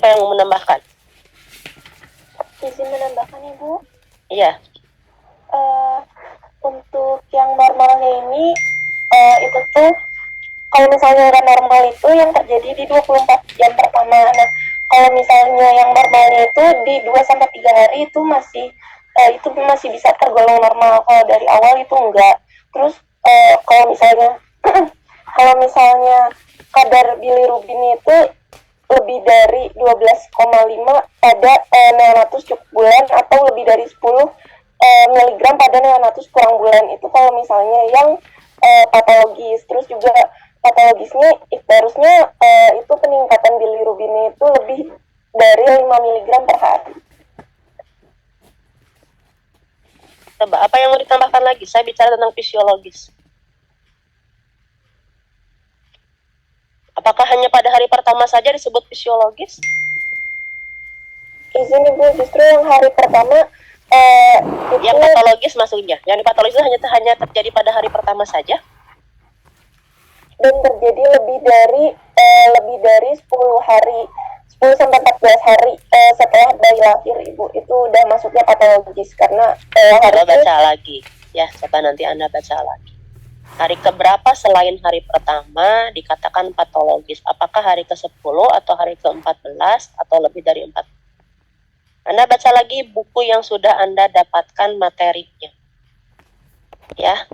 Siapa yang mau menambahkan? Izin menambahkan, Ibu. Iya. Untuk yang normalnya ini, itu tuh kalau misalnya yang normal itu yang terjadi di 24 jam pertama. Nah, kalau misalnya yang normalnya itu di 2-3 hari itu masih bisa tergolong normal. Kalau dari awal itu enggak. Terus kalau misalnya kalau misalnya kadar bilirubin itu lebih dari 12,5 pada neonatus cukup bulan atau lebih dari 10 miligram pada neonatus kurang bulan, itu kalau misalnya yang patologis. Terus juga patologisnya harusnya itu peningkatan bilirubinnya itu lebih dari 5 miligram per hari. Coba, apa yang mau ditambahkan lagi? Saya bicara tentang fisiologis. Apakah hanya pada hari pertama saja disebut fisiologis? Izin Ibu, justru yang hari pertama yang patologis maksudnya. Yang patologis hanya terjadi pada hari pertama saja. Dan terjadi lebih dari 10 hari, 10 sampai 14 hari setelah bayi lahir, Ibu. Itu udah masuknya patologis karena Coba baca lagi. Ya, coba nanti Anda baca lagi. Hari keberapa selain hari pertama dikatakan patologis? Apakah hari ke-10 atau hari ke-14 atau lebih dari 4? Anda baca lagi buku yang sudah Anda dapatkan materinya. Ya.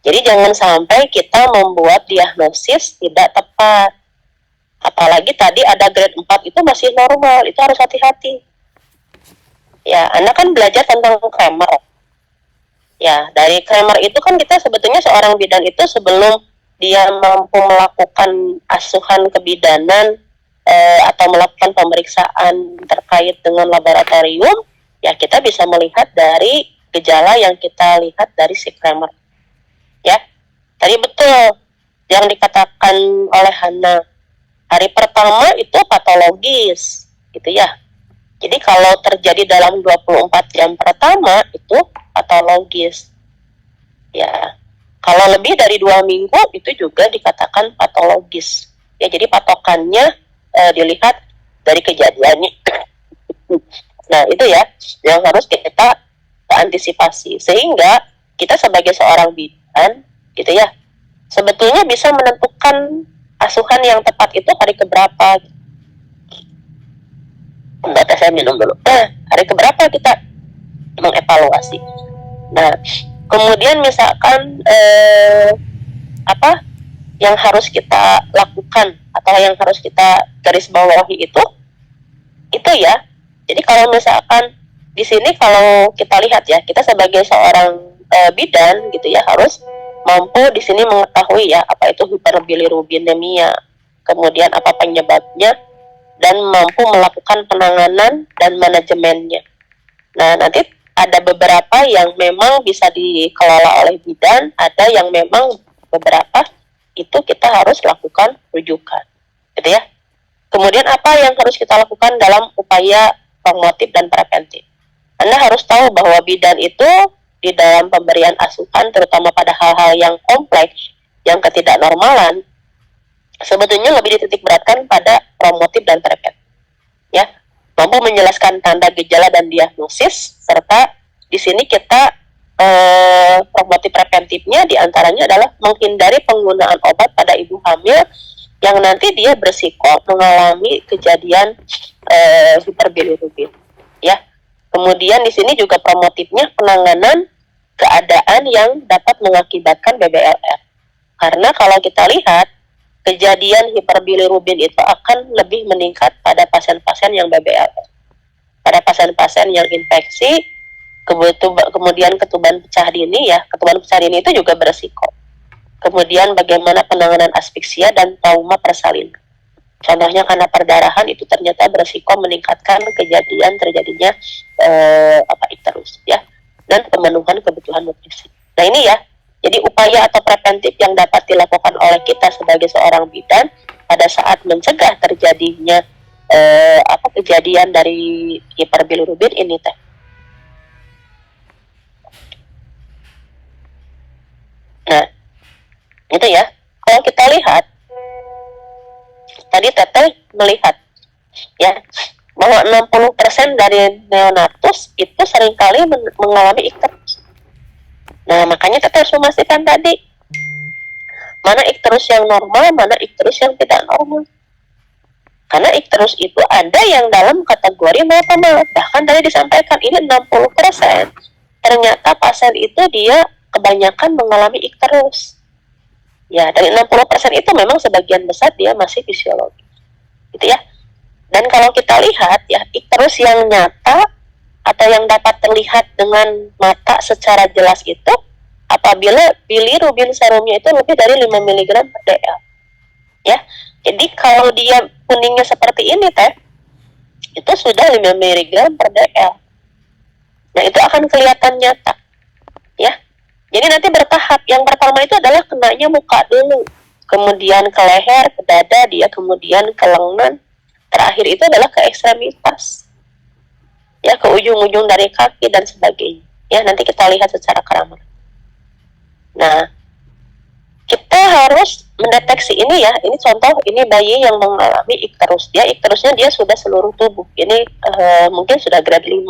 Jadi jangan sampai kita membuat diagnosis tidak tepat. Apalagi tadi ada grade 4 itu masih normal, itu harus hati-hati. Ya, Anda kan belajar tentang Kramer. Ya, dari Kramer itu kan kita sebetulnya seorang bidan itu sebelum dia mampu melakukan asuhan kebidanan atau melakukan pemeriksaan terkait dengan laboratorium, ya kita bisa melihat dari gejala yang kita lihat dari si Kramer. Ya, tadi betul yang dikatakan oleh Hana, hari pertama itu patologis, gitu ya. Jadi kalau terjadi dalam 24 jam pertama itu patologis. Ya, kalau lebih dari 2 minggu itu juga dikatakan patologis. Ya, jadi patokannya dilihat dari kejadiannya. Nah, itu ya yang harus kita antisipasi. Sehingga kita sebagai seorang bidan, gitu ya, sebetulnya bisa menentukan asuhan yang tepat itu hari keberapa. Mbak, saya minum dulu. Hari keberapa kita mengevaluasi. Nah, kemudian misalkan apa yang harus kita lakukan atau yang harus kita garis bawahi itu ya. Jadi kalau misalkan di sini kalau kita lihat ya, kita sebagai seorang bidan gitu ya harus mampu di sini mengetahui ya apa itu hiperbilirubinemia, kemudian apa penyebabnya, dan mampu melakukan penanganan dan manajemennya. Nah, nanti ada beberapa yang memang bisa dikelola oleh bidan, ada yang memang beberapa itu kita harus lakukan rujukan, gitu ya. Kemudian apa yang harus kita lakukan dalam upaya promotif dan preventif? Anda harus tahu bahwa bidan itu di dalam pemberian asuhan, terutama pada hal-hal yang kompleks, yang ketidaknormalan, sebetulnya lebih dititik beratkan pada promotif dan preventif. Ya, mampu menjelaskan tanda gejala dan diagnosis, serta di sini kita promotif preventifnya diantaranya adalah menghindari penggunaan obat pada ibu hamil yang nanti dia berisiko mengalami kejadian hiperbilirubin. Ya, kemudian di sini juga promotifnya penanganan keadaan yang dapat mengakibatkan BBLR. Karena kalau kita lihat kejadian hiperbilirubin itu akan lebih meningkat pada pasien-pasien yang BBLR. Pada pasien-pasien yang infeksi, kemudian ketuban pecah dini ya, ketuban pecah dini itu juga beresiko. Kemudian bagaimana penanganan asfiksia dan trauma persalinan. Contohnya karena perdarahan itu ternyata beresiko meningkatkan kejadian terjadinya icterus ya, dan pemenuhan kebutuhan nutrisi. Nah ini ya, jadi upaya atau preventif yang dapat dilakukan oleh kita sebagai seorang bidan pada saat mencegah terjadinya kejadian dari hiperbilirubin ini teh. Nah, itu ya. Kalau kita lihat, tadi Teteh melihat Ya, bahwa 60% dari neonatus itu seringkali mengalami ikterus. Nah, makanya kita harus memastikan tadi mana ikterus yang normal, mana ikterus yang tidak normal. Karena ikterus itu ada yang dalam kategori normal. Bahkan tadi disampaikan ini 60%. Ternyata pasien itu dia kebanyakan mengalami ikterus. Ya, dari 60% itu memang sebagian besar dia masih fisiologi. Gitu ya. Dan kalau kita lihat ya, ikterus yang nyata atau yang dapat terlihat dengan mata secara jelas itu apabila bilirubin serumnya itu lebih dari 5 mg per dl. Ya. Jadi kalau dia kuningnya seperti ini teh, itu sudah 5 mg per dl. Nah, itu akan kelihatan nyata. Ya. Jadi nanti bertahap. Yang pertama itu adalah kenanya muka dulu. Kemudian ke leher, ke dada, dia kemudian ke lengan. Terakhir itu adalah ke ekstremitas. Ya, ke ujung-ujung dari kaki dan sebagainya. Ya, nanti kita lihat secara keramat. Nah, kita harus mendeteksi ini ya. Ini contoh, ini bayi yang mengalami ikterus. Ikterusnya dia sudah seluruh tubuh. Ini mungkin sudah grade 5.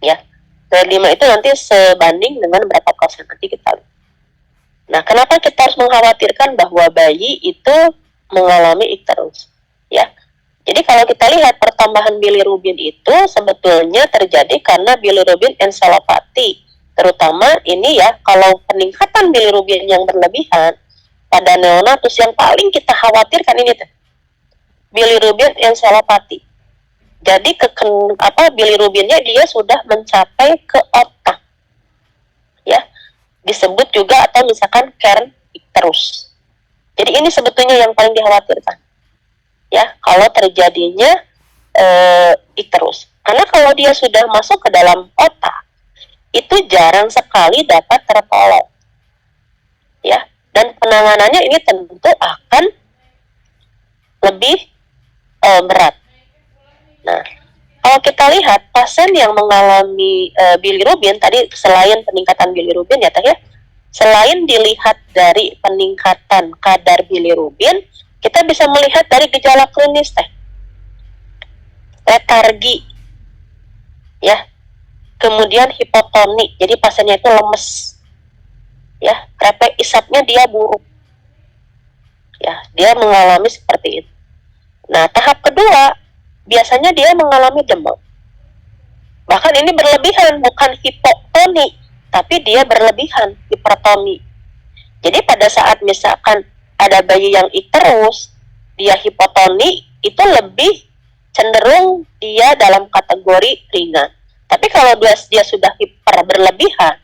Ya, grade 5 itu nanti sebanding dengan berapa persen nanti kita lihat. Nah, kenapa kita harus mengkhawatirkan bahwa bayi itu mengalami ikterus? Ya, jadi kalau kita lihat pertambahan bilirubin itu sebetulnya terjadi karena bilirubin encephalopathy. Terutama ini ya, kalau peningkatan bilirubin yang berlebihan pada neonatus yang paling kita khawatirkan ini tuh, bilirubin encephalopathy. Jadi bilirubinnya dia sudah mencapai ke otak. Ya, disebut juga atau misalkan kern ikterus. Jadi ini sebetulnya yang paling dikhawatirkan. Ya, kalau terjadinya ikterus. Karena kalau dia sudah masuk ke dalam otak, itu jarang sekali dapat tertolong. Ya, dan penanganannya ini tentu akan lebih berat. Nah, kalau kita lihat pasien yang mengalami bilirubin tadi, selain peningkatan bilirubin ya teh ya, selain dilihat dari peningkatan kadar bilirubin, kita bisa melihat dari gejala klinis teh, letargi, ya, kemudian hipotoni, jadi pasiennya itu lemes, ya, refleks isapnya dia buruk, ya, dia mengalami seperti itu. Nah, tahap kedua biasanya dia mengalami demam, bahkan ini berlebihan, bukan hipotoni, tapi dia berlebihan, hipertoni. Jadi pada saat misalkan ada bayi yang ikterus, dia hipotoni, itu lebih cenderung dia dalam kategori ringan. Tapi kalau dia sudah hiper berlebihan,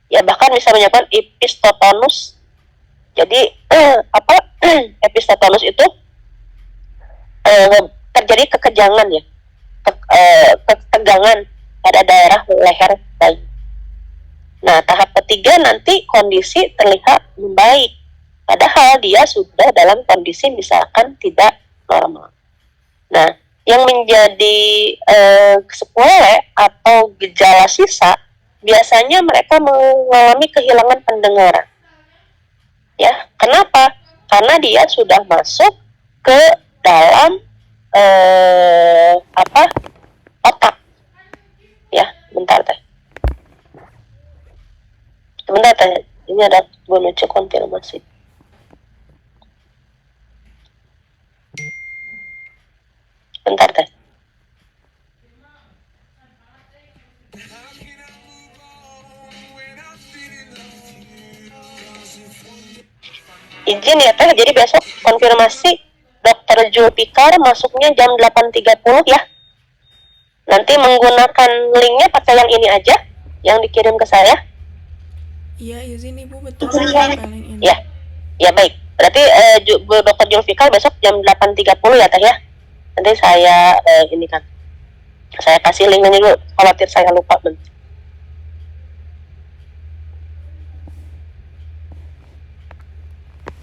ya bahkan bisa menyebabkan epistotonus. Jadi epistotonus itu terjadi kekejangan ya, ketegangan pada daerah leher bayi. Nah, tahap ketiga nanti kondisi terlihat membaik. Padahal dia sudah dalam kondisi misalkan tidak normal. Nah, yang menjadi sepele atau gejala sisa, biasanya mereka mengalami kehilangan pendengaran. Ya, kenapa? Karena dia sudah masuk ke dalam otak. Ya, bentar teh. Sebentar teh. Ini ada gue cek konfirmasi. Bentar teh. Izin ya teh, jadi besok konfirmasi Dokter Julfikar masuknya jam 8.30 ya. Nanti menggunakan linknya pakai yang ini aja, yang dikirim ke saya. Iya, izin Ibu, betul. Ini. Ya, ya baik. Berarti Dokter Julfikar besok jam 8.30 ya teh ya. Nanti saya ini kan, saya kasih linknya dulu, khawatir saya lupa.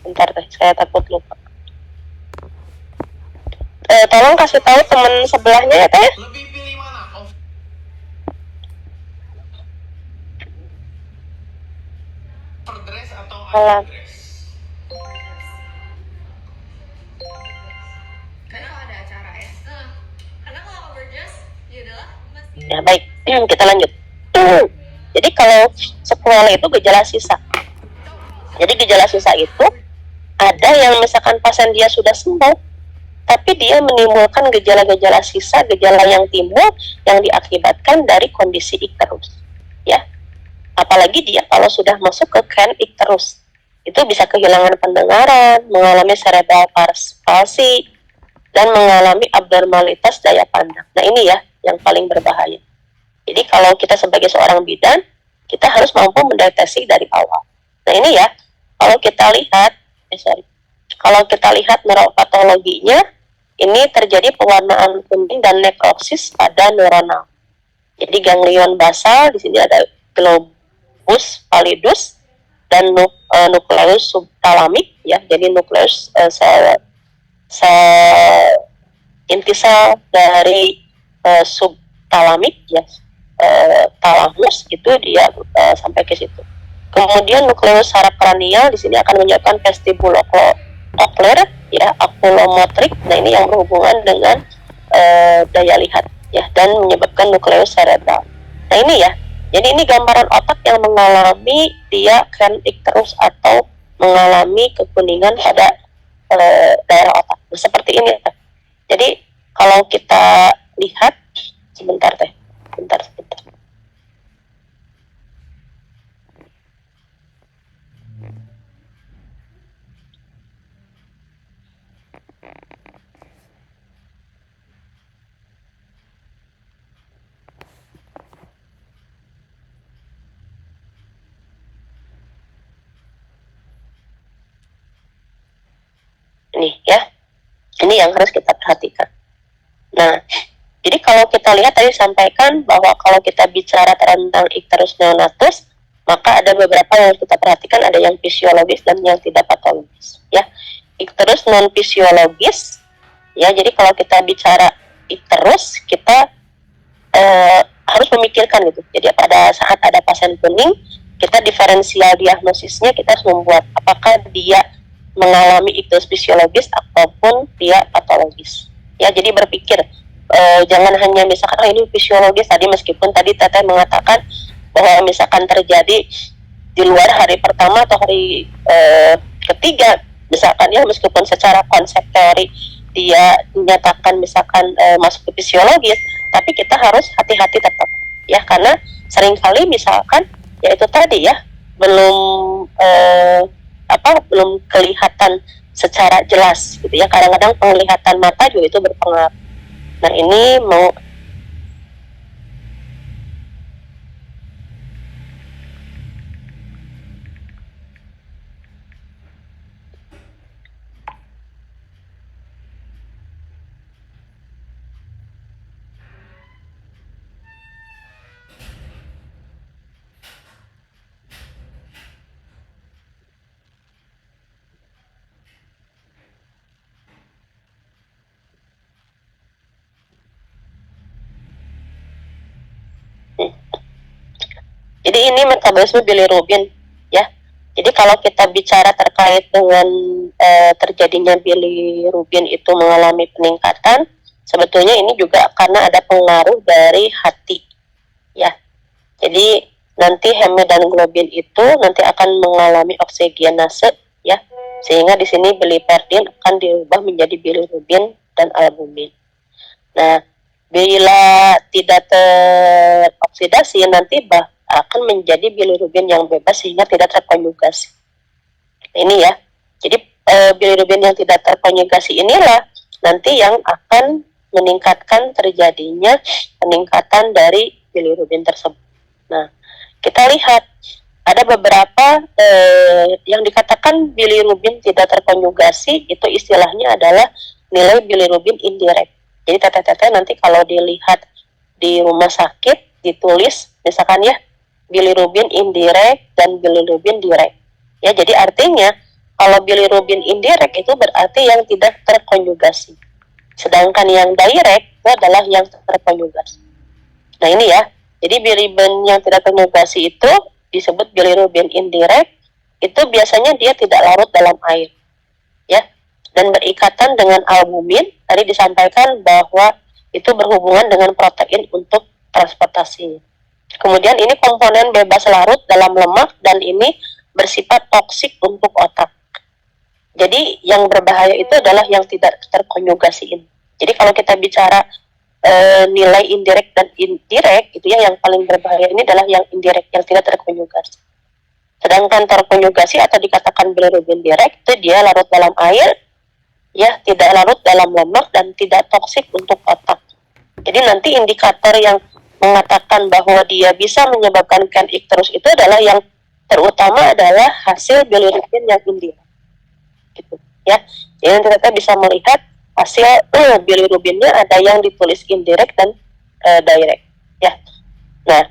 Bentar teh, saya takut lupa. Tolong kasih tahu teman sebelahnya ya teh. Lebih pilih mana? Overdress atau underdress? Karena kalau ada acara ya. Ya baik, kita lanjut. Jadi kalau sequelae itu gejala sisa. Jadi gejala sisa itu ada yang misalkan pasien dia sudah sembuh, tapi dia menimbulkan gejala-gejala sisa, gejala yang timbul yang diakibatkan dari kondisi ikterus. Ya, apalagi dia kalau sudah masuk ke kren ikterus, itu bisa kehilangan pendengaran, mengalami cerebral palsy, dan mengalami abnormalitas daya pandang. Nah ini ya yang paling berbahaya. Jadi kalau kita sebagai seorang bidan, kita harus mampu mendeteksi dari awal. Nah ini ya, kalau kita lihat, kalau kita lihat neuropatologinya, ini terjadi pewarnaan kuning dan nekrosis pada neuronal. Jadi ganglion basal, di sini ada globus pallidus dan nukleus subtalamik, ya. Jadi nukleus inti sel dari subtalamik, ya. Talamus itu dia sampai ke situ. Kemudian nukleus saraf kranial di sini akan menyebabkan vestibulo-okler, ya, okulomotrik. Nah ini yang berhubungan dengan daya lihat, ya, dan menyebabkan nukleus cerebral. Nah ini ya, jadi ini gambaran otak yang mengalami dia kren ikterus atau mengalami kekuningan pada daerah otak. Nah, seperti ini. Jadi kalau kita lihat, sebentar. Ini ya, ini yang harus kita perhatikan. Nah, jadi kalau kita lihat tadi sampaikan bahwa kalau kita bicara tentang icterus neonatus, maka ada beberapa yang harus kita perhatikan, ada yang fisiologis dan yang tidak patologis. Ya, icterus non fisiologis, ya. Jadi kalau kita bicara icterus, kita harus memikirkan gitu. Jadi pada saat ada pasien kuning, kita diferensial diagnosisnya kita harus membuat apakah dia mengalami icterus fisiologis ataupun dia patologis. Ya, jadi berpikir jangan hanya misalkan ini fisiologis tadi, meskipun tadi Teteh mengatakan bahwa misalkan terjadi di luar hari pertama atau hari ketiga, misalkan ya, meskipun secara konsep teori dia dinyatakan misalkan masuk ke fisiologis, tapi kita harus hati-hati tetap, ya, karena seringkali misalkan ya itu tadi ya belum belum kelihatan secara jelas gitu ya, kadang-kadang penglihatan mata juga itu berpengaruh. Nah ini mau jadi ini metabolisme bilirubin, ya. Jadi kalau kita bicara terkait dengan terjadinya bilirubin itu mengalami peningkatan, sebetulnya ini juga karena ada pengaruh dari hati, ya. Jadi nanti hemoglobin itu nanti akan mengalami oksigenase, ya, sehingga di sini biliperdin akan diubah menjadi bilirubin dan albumin. Nah, bila tidak teroksidasi nanti akan menjadi bilirubin yang bebas sehingga tidak terkonjugasi. Ini ya, jadi bilirubin yang tidak terkonjugasi inilah nanti yang akan meningkatkan terjadinya peningkatan dari bilirubin tersebut. Nah, kita lihat ada beberapa yang dikatakan bilirubin tidak terkonjugasi, itu istilahnya adalah nilai bilirubin indirect. Jadi teteh-teteh nanti kalau dilihat di rumah sakit ditulis misalkan ya bilirubin indirect dan bilirubin direct. Ya, jadi artinya kalau bilirubin indirect itu berarti yang tidak terkonjugasi. Sedangkan yang direct itu adalah yang terkonjugasi. Nah, ini ya. Jadi bilirubin yang tidak terkonjugasi itu disebut bilirubin indirect. Itu biasanya dia tidak larut dalam air. Ya. Dan berikatan dengan albumin. Tadi disampaikan bahwa itu berhubungan dengan protein untuk transportasi. Kemudian ini komponen bebas larut dalam lemak dan ini bersifat toksik untuk otak. Jadi yang berbahaya itu adalah yang tidak terkonjugasi ini. Jadi kalau kita bicara nilai indirect dan indirect, itu ya yang paling berbahaya ini adalah yang indirect, yang tidak terkonjugasi. Sedangkan terkonjugasi atau dikatakan bilirubin direct itu dia larut dalam air, ya tidak larut dalam lemak dan tidak toksik untuk otak. Jadi nanti indikator yang mengatakan bahwa dia bisa menyebabkan can icterus itu adalah yang terutama adalah hasil bilirubin yang indirect. Gitu, ya. Jadi nanti kita bisa melihat hasil bilirubinnya ada yang ditulis indirect dan direct, ya. Nah,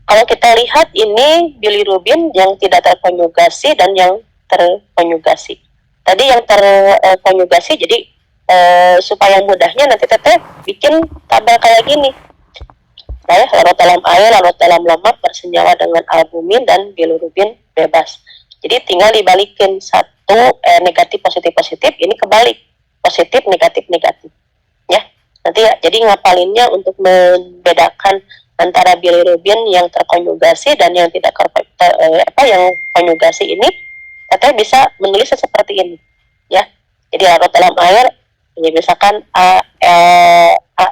kalau kita lihat ini bilirubin yang tidak terkonjugasi dan yang terkonjugasi. Tadi yang terkonjugasi, jadi supaya mudahnya nanti teteh bikin tabel kayak gini. Nah, larut dalam air, larut dalam lemak bersenyawa dengan albumin dan bilirubin bebas. Jadi tinggal dibalikin satu negatif positif positif, ini kebalik positif negatif negatif, ya. Nanti ya, jadi ngapalinnya untuk membedakan antara bilirubin yang terkonjugasi dan yang tidak yang konjugasi ini, kita bisa menulisnya seperti ini, ya. Jadi larut dalam air, ini misalkan A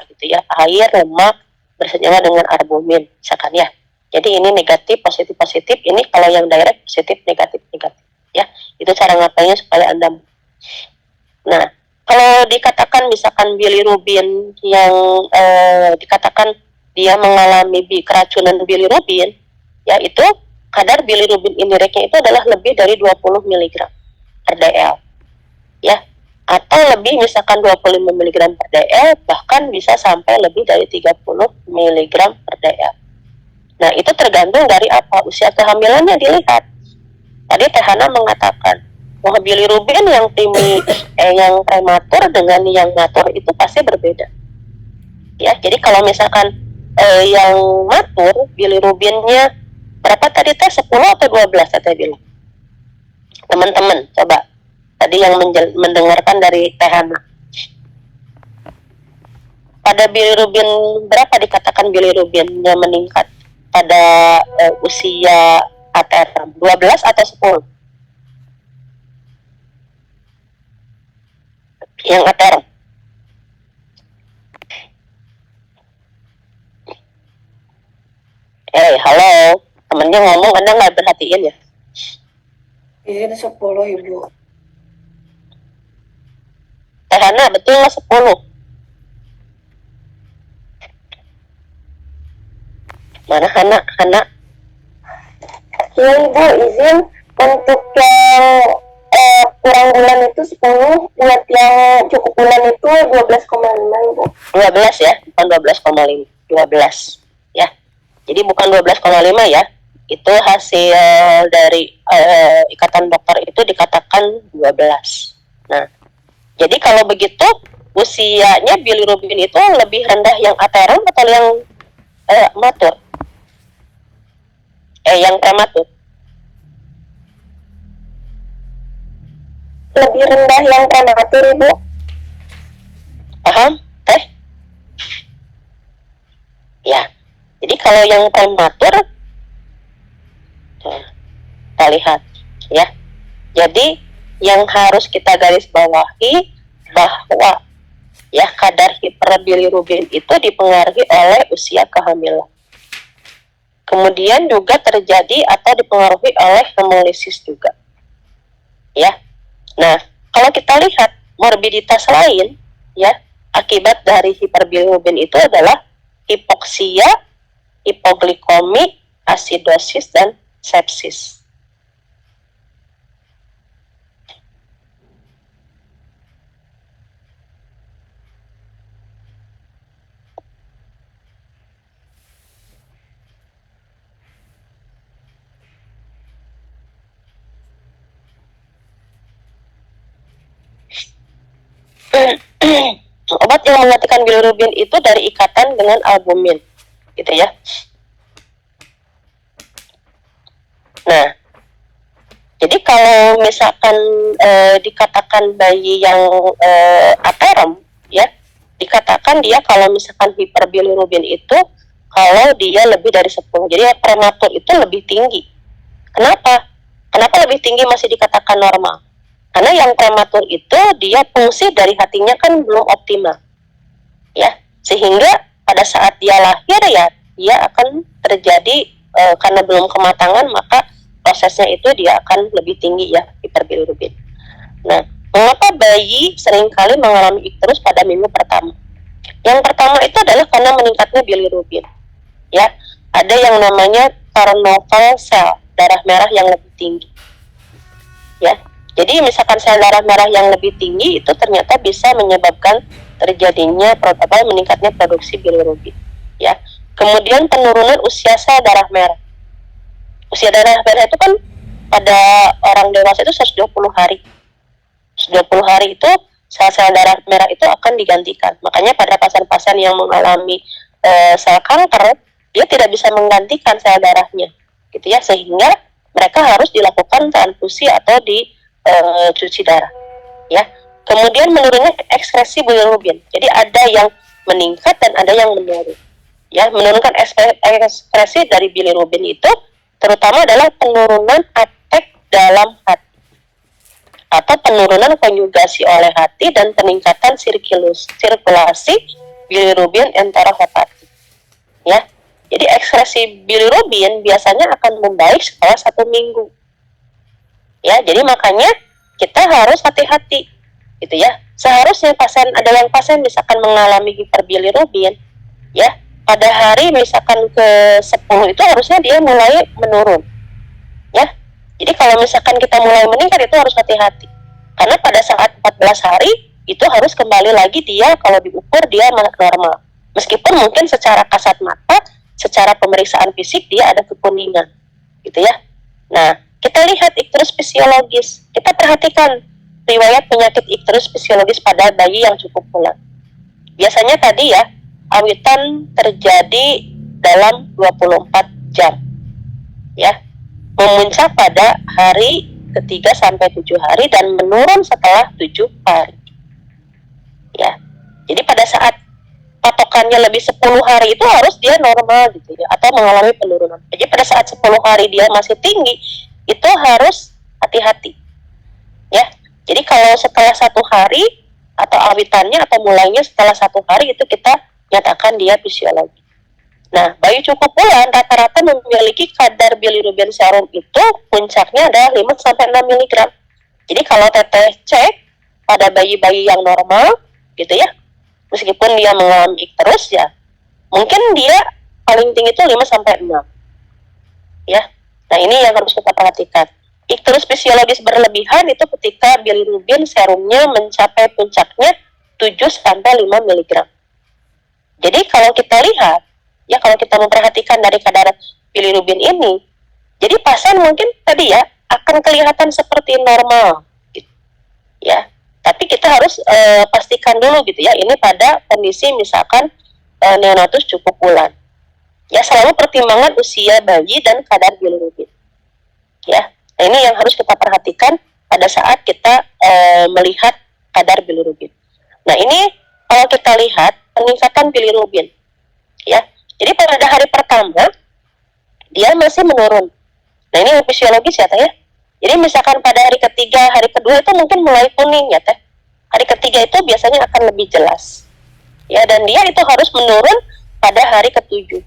gitu ya, air lemak bersenyawa dengan albumin, misalkan ya. Jadi ini negatif positif positif, ini kalau yang direct positif negatif negatif, ya. Itu cara ngapainnya supaya Anda. Nah, kalau dikatakan misalkan bilirubin yang dikatakan dia mengalami keracunan bilirubin, ya itu kadar bilirubin indirectnya itu adalah lebih dari 20 mg per dl, ya, atau lebih misalkan 25 mg per dl, bahkan bisa sampai lebih dari 30 mg per dl. Nah, itu tergantung dari apa usia kehamilannya dilihat. Tadi Teh Hana mengatakan bahwa bilirubin yang yang prematur dengan yang matur itu pasti berbeda. Ya, jadi kalau misalkan yang matur bilirubinnya berapa tadi Teh? 10 atau 12 Teh bilang? Teman-teman, coba. Tadi yang mendengarkan dari Teh Hana. Pada bilirubin berapa dikatakan bilirubinnya meningkat pada usia ateram? 12 atau 10? Yang ateram. Halo, temennya ngomong, Anda nggak perhatiin ya? Iya, 10 Ibu. Teh Hana, betul nggak 10? Mana Hana? Iya Ibu, izin untuk yang kurang bulan itu 10, buat yang cukup bulan itu 12,5 Ibu. 12 ya, bukan 12,5. 12 ya. Jadi bukan 12,5 ya. Itu hasil dari ikatan dokter itu dikatakan 12. Nah, jadi kalau begitu usianya bilirubin itu lebih rendah yang ateram atau yang matur? Yang prematur. Lebih rendah yang prematur Ibu. Paham, Teh? Ya. Jadi kalau yang prematur, kita lihat, ya. Jadi yang harus kita garis bawahi bahwa ya kadar hiperbilirubin itu dipengaruhi oleh usia kehamilan. Kemudian juga terjadi atau dipengaruhi oleh hemolisis juga. Ya. Nah, kalau kita lihat morbiditas lain, ya, akibat dari hiperbilirubin itu adalah hipoksia, hipoglikemi, asidosis, dan sepsis. Obat yang mematikan bilirubin itu dari ikatan dengan albumin, gitu ya. Nah, jadi kalau misalkan dikatakan bayi yang ateram, ya, dikatakan dia kalau misalkan hiperbilirubin itu kalau dia lebih dari 10. Jadi prematur itu lebih tinggi. Kenapa? Kenapa lebih tinggi masih dikatakan normal? Karena yang prematur itu dia fungsi dari hatinya kan belum optimal. Ya, sehingga pada saat dia lahir ya dia akan terjadi karena belum kematangan, maka prosesnya itu dia akan lebih tinggi ya hiperbilirubin. Nah, mengapa bayi seringkali mengalami ikterus pada minggu pertama? Yang pertama itu adalah karena meningkatnya bilirubin. Ya, ada yang namanya turnover sel darah merah yang lebih tinggi. Ya, jadi misalkan sel darah merah yang lebih tinggi itu ternyata bisa menyebabkan terjadinya meningkatnya produksi bilirubin. Ya, kemudian penurunan usia sel darah merah. Usia darah merah itu kan pada orang dewasa itu 120 hari. 120 hari itu sel-sel darah merah itu akan digantikan. Makanya pada pasien-pasien yang mengalami sel kanker, dia tidak bisa menggantikan sel darahnya, gitu ya, sehingga mereka harus dilakukan transfusi atau dicuci darah, ya. Kemudian menurunnya ekskresi bilirubin. Jadi ada yang meningkat dan ada yang menurun. Ya, menurunkan ekskresi dari bilirubin itu terutama adalah penurunan apek dalam hati atau penurunan konjugasi oleh hati dan peningkatan sirkulasi bilirubin enterohepatik. Ya, jadi ekskresi bilirubin biasanya akan membaik setelah 1 minggu. Ya, jadi makanya kita harus hati-hati, gitu ya. Seharusnya ada yang pasien misalkan mengalami hiperbilirubin, ya, pada hari misalkan ke-10 itu harusnya dia mulai menurun. Ya. Jadi kalau misalkan kita mulai meningkat itu harus hati-hati. Karena pada saat 14 hari itu harus kembali lagi dia kalau diukur dia normal. Meskipun mungkin secara kasat mata, secara pemeriksaan fisik dia ada kekuningan. Gitu ya. Nah, kita lihat ikterus fisiologis. Kita perhatikan riwayat penyakit ikterus fisiologis pada bayi yang cukup bulan. Biasanya tadi ya, awitan terjadi dalam 24 jam. Ya. Memuncak pada hari ke-3 sampai 7 hari dan menurun setelah 7 hari. Ya. Jadi pada saat patokannya lebih 10 hari itu harus dia normal gitu ya, atau mengalami penurunan. Jadi pada saat 10 hari dia masih tinggi, itu harus hati-hati. Ya. Jadi kalau setelah 1 hari atau awitannya atau mulainya setelah 1 hari itu kita nyatakan dia fisiologi. Nah, bayi cukup bulan rata-rata memiliki kadar bilirubin serum itu puncaknya adalah 5-6 mg. Jadi kalau teteh cek pada bayi-bayi yang normal gitu ya, meskipun dia mengalami ikterus ya, mungkin dia paling tinggi itu 5-6. Ya. Nah, ini yang harus kita perhatikan. Ikterus fisiologis berlebihan itu ketika bilirubin serumnya mencapai puncaknya 7-5 mg. Jadi kalau kita lihat, ya kalau kita memperhatikan dari kadar bilirubin ini, jadi pasien mungkin tadi ya akan kelihatan seperti normal, gitu. Ya. Tapi kita harus pastikan dulu gitu ya, ini pada kondisi misalkan neonatus cukup bulan. Ya, selalu pertimbangan usia bayi dan kadar bilirubin. Ya, nah ini yang harus kita perhatikan pada saat kita melihat kadar bilirubin. Nah, ini kalau kita lihat peningkatan bilirubin, ya. Jadi pada hari pertama dia masih menurun. Nah, ini fisiologis ya teh ya. Jadi misalkan pada hari ke-3, hari ke-2 itu mungkin mulai kuning ya teh. Hari ke-3 itu biasanya akan lebih jelas. Ya, dan dia itu harus menurun pada hari ke-7.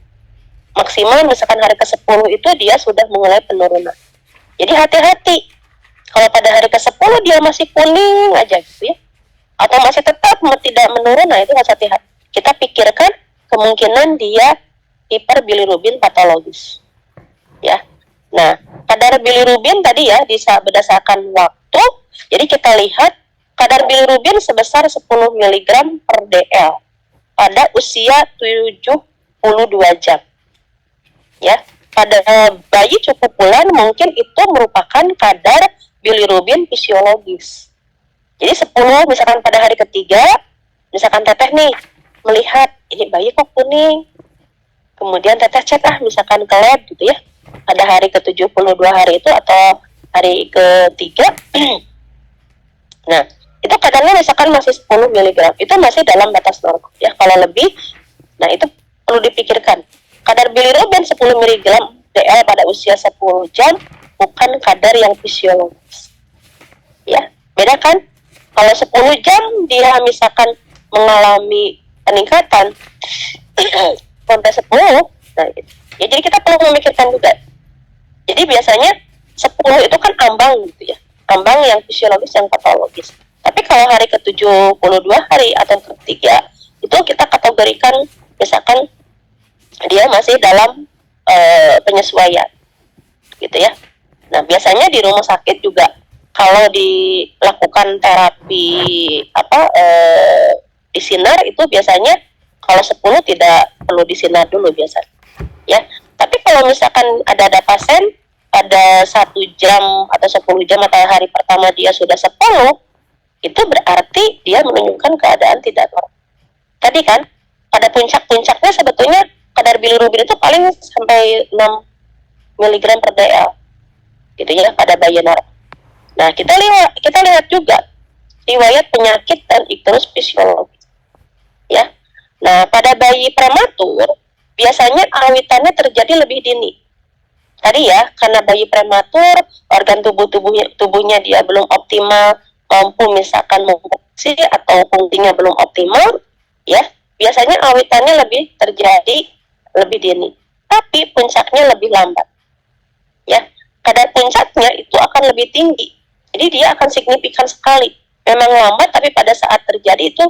Maksimal misalkan hari ke-10 itu dia sudah mulai penurunan. Jadi hati-hati. Kalau pada hari ke-10 dia masih kuning aja gitu ya, atau masih tetap tidak menurun, nah itu harus hati-hati. Kita pikirkan kemungkinan dia hiperbilirubin patologis. Ya. Nah, kadar bilirubin tadi ya berdasarkan waktu. Jadi kita lihat kadar bilirubin sebesar 10 mg per dl pada usia 72 jam. Ya, pada bayi cukup bulan mungkin itu merupakan kadar bilirubin fisiologis. Jadi 10 misalkan pada hari ke-3, misalkan teteh nih melihat ini bayi kok kuning. Kemudian teteh cek misalkan ke lab gitu ya. Pada hari ke-72 hari itu atau hari ke-3. Nah, itu kadarnya misalkan masih 10 mg, itu masih dalam batas normal ya. Kalau lebih, nah itu perlu dipikirkan. Kadar bilirubin 10 mg DL pada usia 10 jam bukan kadar yang fisiologis ya, beda kan? Kalau 10 jam dia misalkan mengalami peningkatan sampai 10, nah gitu. Ya, jadi kita perlu memikirkan juga. Jadi biasanya 10 itu kan ambang gitu ya, ambang yang fisiologis, yang patologis. Tapi kalau hari ke-72 hari atau ketiga, itu kita kategorikan misalkan dia masih dalam penyesuaian gitu ya. Nah biasanya di rumah sakit juga kalau dilakukan terapi disinar, itu biasanya kalau 10 tidak perlu disinar dulu biasanya ya. Tapi kalau misalkan ada pasien pada 1 jam atau 10 jam atau hari pertama dia sudah 10, itu berarti dia menunjukkan keadaan tidak normal. Tadi kan pada puncak-puncaknya sebetulnya kadar bilirubin itu paling sampai 6 mg per DL gitu ya pada bayi normal. Nah kita lihat juga riwayat penyakit dan ikterus fisiologis ya. Nah pada bayi prematur biasanya awitannya terjadi lebih dini. Tadi ya, karena bayi prematur organ tubuhnya dia belum optimal, mampu misalkan memproduksi atau fungsinya belum optimal ya, biasanya awitannya lebih terjadi lebih dini, tapi puncaknya lebih lambat ya. Kadar puncaknya itu akan lebih tinggi, jadi dia akan signifikan sekali. Memang lambat, tapi pada saat terjadi itu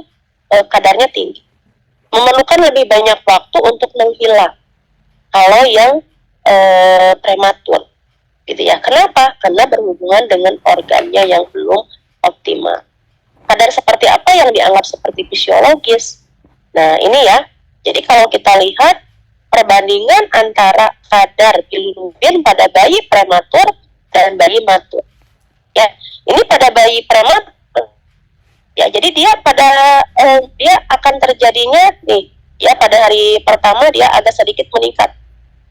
kadarnya tinggi, memerlukan lebih banyak waktu untuk menghilang kalau yang prematur gitu ya. Kenapa? Karena berhubungan dengan organnya yang belum optimal. Kadar seperti apa yang dianggap seperti fisiologis? Nah ini ya, jadi kalau kita lihat perbandingan antara kadar bilirubin pada bayi prematur dan bayi matur ya. Ini pada bayi prematur ya, jadi dia dia akan terjadinya nih ya, pada hari pertama dia agak sedikit meningkat.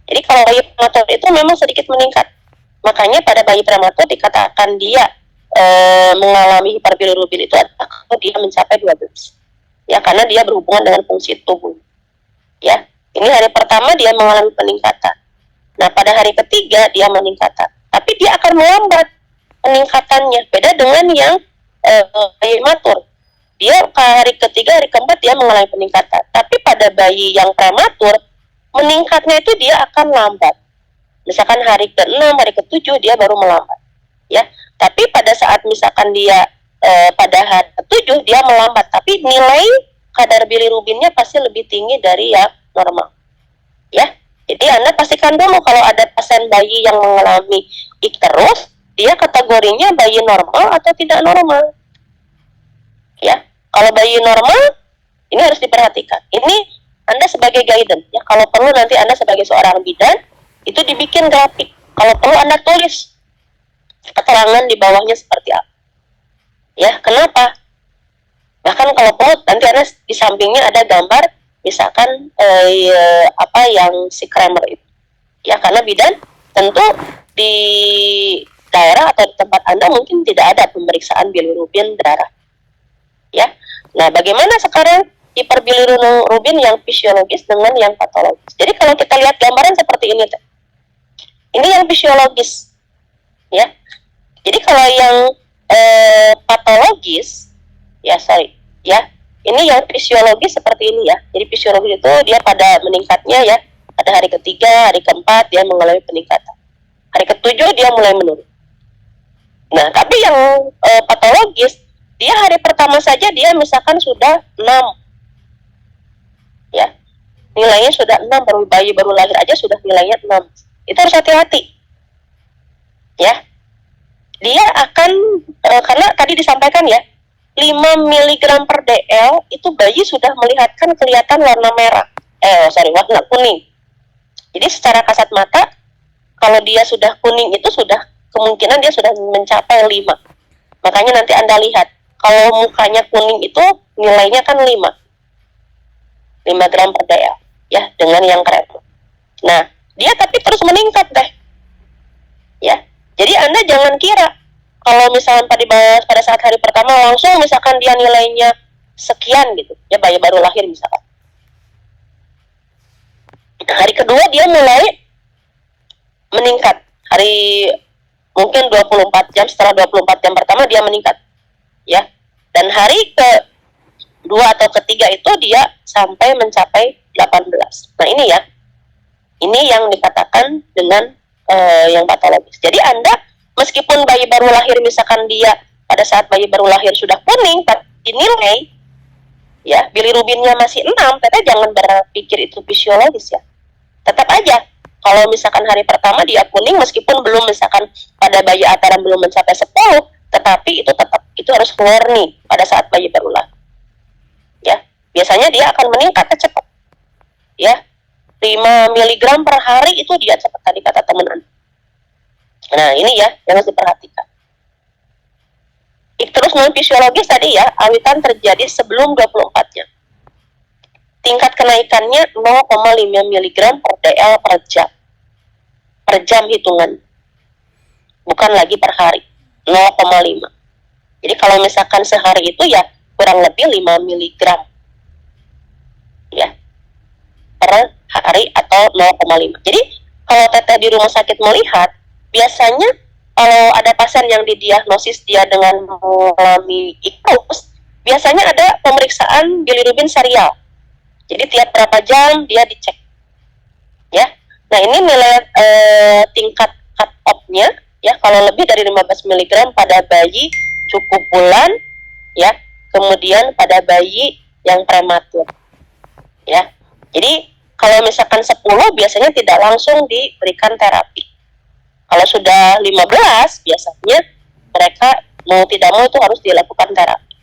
Jadi kalau bayi prematur itu memang sedikit meningkat, makanya pada bayi prematur dikatakan dia mengalami hiperbilirubin itu kalau dia mencapai 12 ya, karena dia berhubungan dengan fungsi tubuh ya. Ini hari pertama dia mengalami peningkatan. Nah pada hari ketiga dia meningkatan, tapi dia akan melambat peningkatannya, beda dengan yang bayi matur. Dia hari ketiga, hari keempat dia mengalami peningkatan, tapi pada bayi yang prematur meningkatnya itu dia akan lambat. Misalkan hari ke-6, hari ke-7 dia baru melambat ya. Tapi pada saat misalkan dia pada hari ke-7 dia melambat, tapi nilai kadar bilirubinnya pasti lebih tinggi dari yang normal ya. Jadi Anda pastikan dulu kalau ada pasien bayi yang mengalami ikterus, dia kategorinya bayi normal atau tidak normal ya. Kalau bayi normal ini harus diperhatikan. Ini Anda sebagai guidance ya, kalau perlu nanti Anda sebagai seorang bidan itu dibikin grafik, kalau perlu Anda tulis keterangan di bawahnya seperti apa ya. Kenapa? Bahkan kalau perlu nanti Anda di sampingnya ada gambar misalkan apa yang si Kramer itu ya, karena bidan tentu di daerah atau di tempat Anda mungkin tidak ada pemeriksaan bilirubin darah ya. Nah bagaimana sekarang hiperbilirubin yang fisiologis dengan yang patologis? Jadi kalau kita lihat gambaran seperti ini yang fisiologis ya. Jadi kalau yang patologis ya, ini yang fisiologis seperti ini ya. Jadi fisiologis itu dia pada meningkatnya ya, pada hari ketiga, hari keempat dia mengalami peningkatan, hari ketujuh dia mulai menurun. Nah tapi yang patologis, dia hari pertama saja dia misalkan sudah 6 ya, nilainya sudah 6, bayi baru lahir aja sudah nilainya 6. Itu harus hati-hati ya. Dia akan karena tadi disampaikan ya, 5 mg per DL itu bayi sudah melihatkan kelihatan warna merah, warna kuning. Jadi secara kasat mata kalau dia sudah kuning itu sudah kemungkinan dia sudah mencapai 5. Makanya nanti Anda lihat kalau mukanya kuning itu nilainya kan 5 gram per DL ya, dengan yang krem. Nah dia tapi terus meningkat deh ya. Jadi Anda jangan kira kalau misalkan pada saat hari pertama langsung misalkan dia nilainya sekian gitu, ya bayi baru lahir misalkan. Hari kedua dia mulai meningkat. Hari mungkin 24 jam, setelah 24 jam pertama dia meningkat. Ya. Dan hari kedua atau ketiga itu dia sampai mencapai 18. Nah, ini ya. Ini yang dikatakan dengan yang patologis. Jadi Anda meskipun bayi baru lahir misalkan dia pada saat bayi baru lahir sudah kuning tapi dinilai ya bilirubinnya masih 6, teteh jangan berpikir itu fisiologis ya. Tetap aja kalau misalkan hari pertama dia kuning meskipun belum misalkan pada bayi ataran belum mencapai 10, tetapi itu harus warning pada saat bayi baru lahir. Ya, biasanya dia akan meningkat cepat. Ya. 5 mg per hari itu dia cepat tadi kata teman Anda. Nah, ini ya yang harus diperhatikan. Ikterus non fisiologis tadi ya, awitan terjadi sebelum 24 jam. Tingkat kenaikannya 0,5 mg per dl per jam. Per jam hitungan. Bukan lagi per hari. 0,5. Jadi kalau misalkan sehari itu ya kurang lebih 5 mg. Ya. Per hari atau 0,5. Jadi kalau teteh di rumah sakit melihat, biasanya kalau ada pasien yang didiagnosis dia dengan mengalami ikterus, biasanya ada pemeriksaan bilirubin serial. Jadi tiap berapa jam dia dicek. Ya. Nah, ini nilai tingkat cut off-nya ya kalau lebih dari 15 mg pada bayi cukup bulan ya, kemudian pada bayi yang prematur. Ya. Jadi kalau misalkan 10 biasanya tidak langsung diberikan terapi. Kalau sudah 15 biasanya mereka mau tidak mau itu harus dilakukan terapi.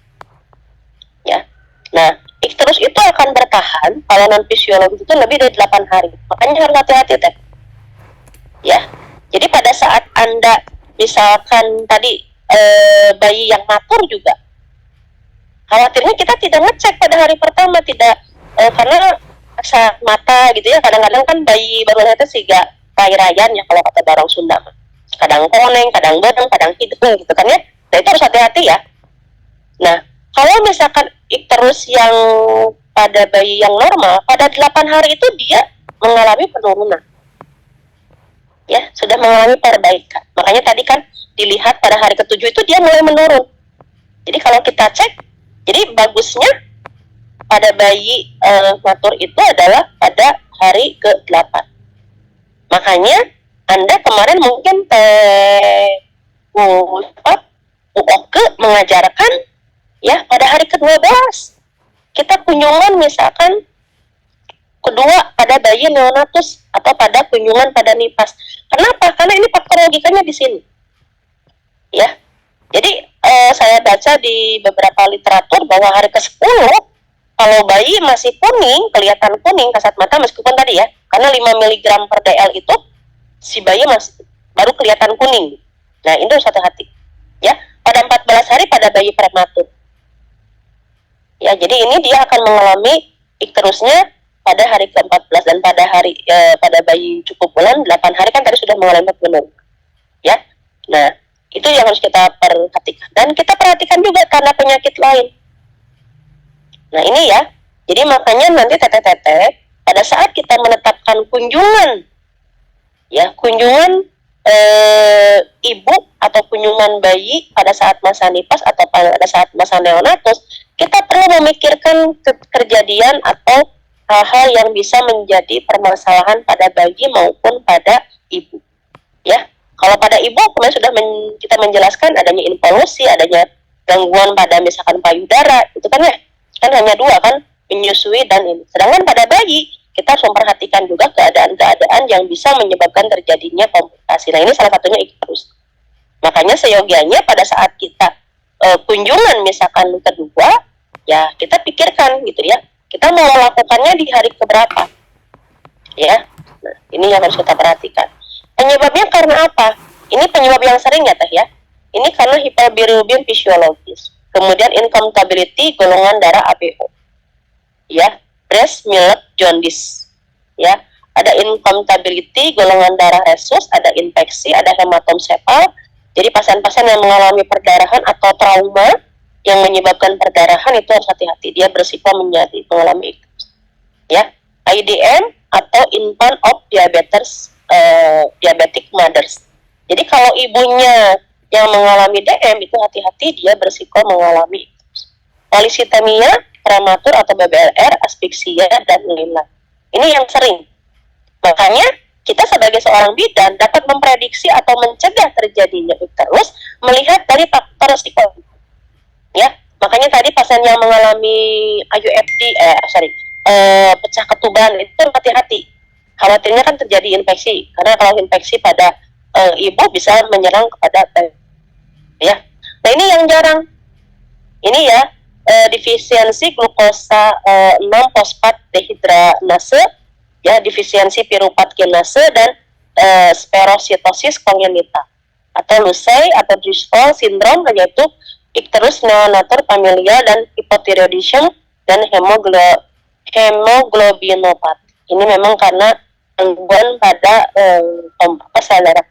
Ya. Nah, ikterus itu akan bertahan kalau non fisiologis itu lebih dari 8 hari. Makanya harus hati-hati teh. Ya. Jadi pada saat Anda misalkan tadi bayi yang matur juga khawatirnya kita tidak ngecek pada hari pertama, tidak karena kasat mata gitu ya, kadang-kadang kan bayi baru lahir itu siga rayan ya kalau kata barang Sunda, kadang koneng, kadang bedeng, kadang hidung gitu kan ya. Nah, itu harus hati-hati ya. Nah, kalau misalkan ikterus yang pada bayi yang normal pada 8 hari itu dia mengalami penurunan ya, sudah mengalami perbaikan. Makanya tadi kan dilihat pada hari ke-7 itu dia mulai menurun. Jadi kalau kita cek, jadi bagusnya pada bayi matur itu adalah pada hari ke-8. Makanya Anda kemarin mungkin UOKE mengajarkan ya pada hari ke-12 kita kunjungan misalkan kedua pada bayi neonatus atau pada kunjungan pada nifas. Kenapa? Karena ini faktor logikanya di sini. Ya. Jadi saya baca di beberapa literatur bahwa hari ke-10 kalau bayi masih kuning, kelihatan kuning kasat mata meskipun tadi ya, karena 5 mg per dl itu si bayi masih baru kelihatan kuning. Nah, ini harus hati-hati. Ya, pada 14 hari pada bayi prematur. Ya, jadi ini dia akan mengalami ikterusnya pada hari ke-14 dan pada bayi cukup bulan 8 hari kan tadi sudah mengalami penurunan. Ya. Nah, itu yang harus kita perhatikan. Dan kita perhatikan juga karena penyakit lain. Nah, ini ya. Jadi makanya nanti teteh-teteh pada saat kita menetapkan kunjungan ya, kunjungan ibu atau kunjungan bayi pada saat masa nifas atau pada saat masa neonatus, kita perlu memikirkan kejadian atau hal-hal yang bisa menjadi permasalahan pada bayi maupun pada ibu. Ya. Kalau pada ibu kemarin sudah kita menjelaskan adanya involusi, adanya gangguan pada misalkan payudara, itu kan ya. Kan hanya 2 kan, menyusui dan ini. Sedangkan pada bayi kita harus memperhatikan juga keadaan-keadaan yang bisa menyebabkan terjadinya komplikasi. Nah, ini salah satunya ikterus. Makanya seyogianya pada saat kita kunjungan misalkan kedua, ya kita pikirkan gitu ya, kita mau melakukannya di hari keberapa. Ya. Nah, ini yang harus kita perhatikan. Penyebabnya karena apa? Ini penyebab yang sering ya teh ya. Ini karena hiperbilirubin fisiologis. Kemudian incompatibility golongan darah ABO. Ya, breast milk jaundice. Ya, ada incompatibility golongan darah resus, ada infeksi, ada hematomsepal, Jadi pasien-pasien yang mengalami perdarahan atau trauma yang menyebabkan perdarahan itu harus hati-hati, dia berisiko mengalami ya IDM atau infant of diabetic mothers. Jadi kalau ibunya yang mengalami DM itu hati-hati, dia berisiko mengalami polisitemia, prematur atau BBLR, aspiksia dan lain-lain. Ini yang sering. Makanya kita sebagai seorang bidan dapat memprediksi atau mencegah terjadinya icterus melihat dari faktor risiko. Ya, makanya tadi pasien yang mengalami IUFD, pecah ketuban itu hati-hati. Khawatirnya kan terjadi infeksi, karena kalau infeksi pada ibu bisa menyerang kepada ya. Nah ini yang jarang. Ini ya defisiensi glukosa 6 fosfat dehidranase, ya defisiensi piruvat kinase dan spherositosis congenita atau Lucey atau Driscoll syndrome, yaitu icterus neonatal familial dan hypothyroidism dan hemoglobinopati. Ini memang karena gangguan pada pompa sel darah.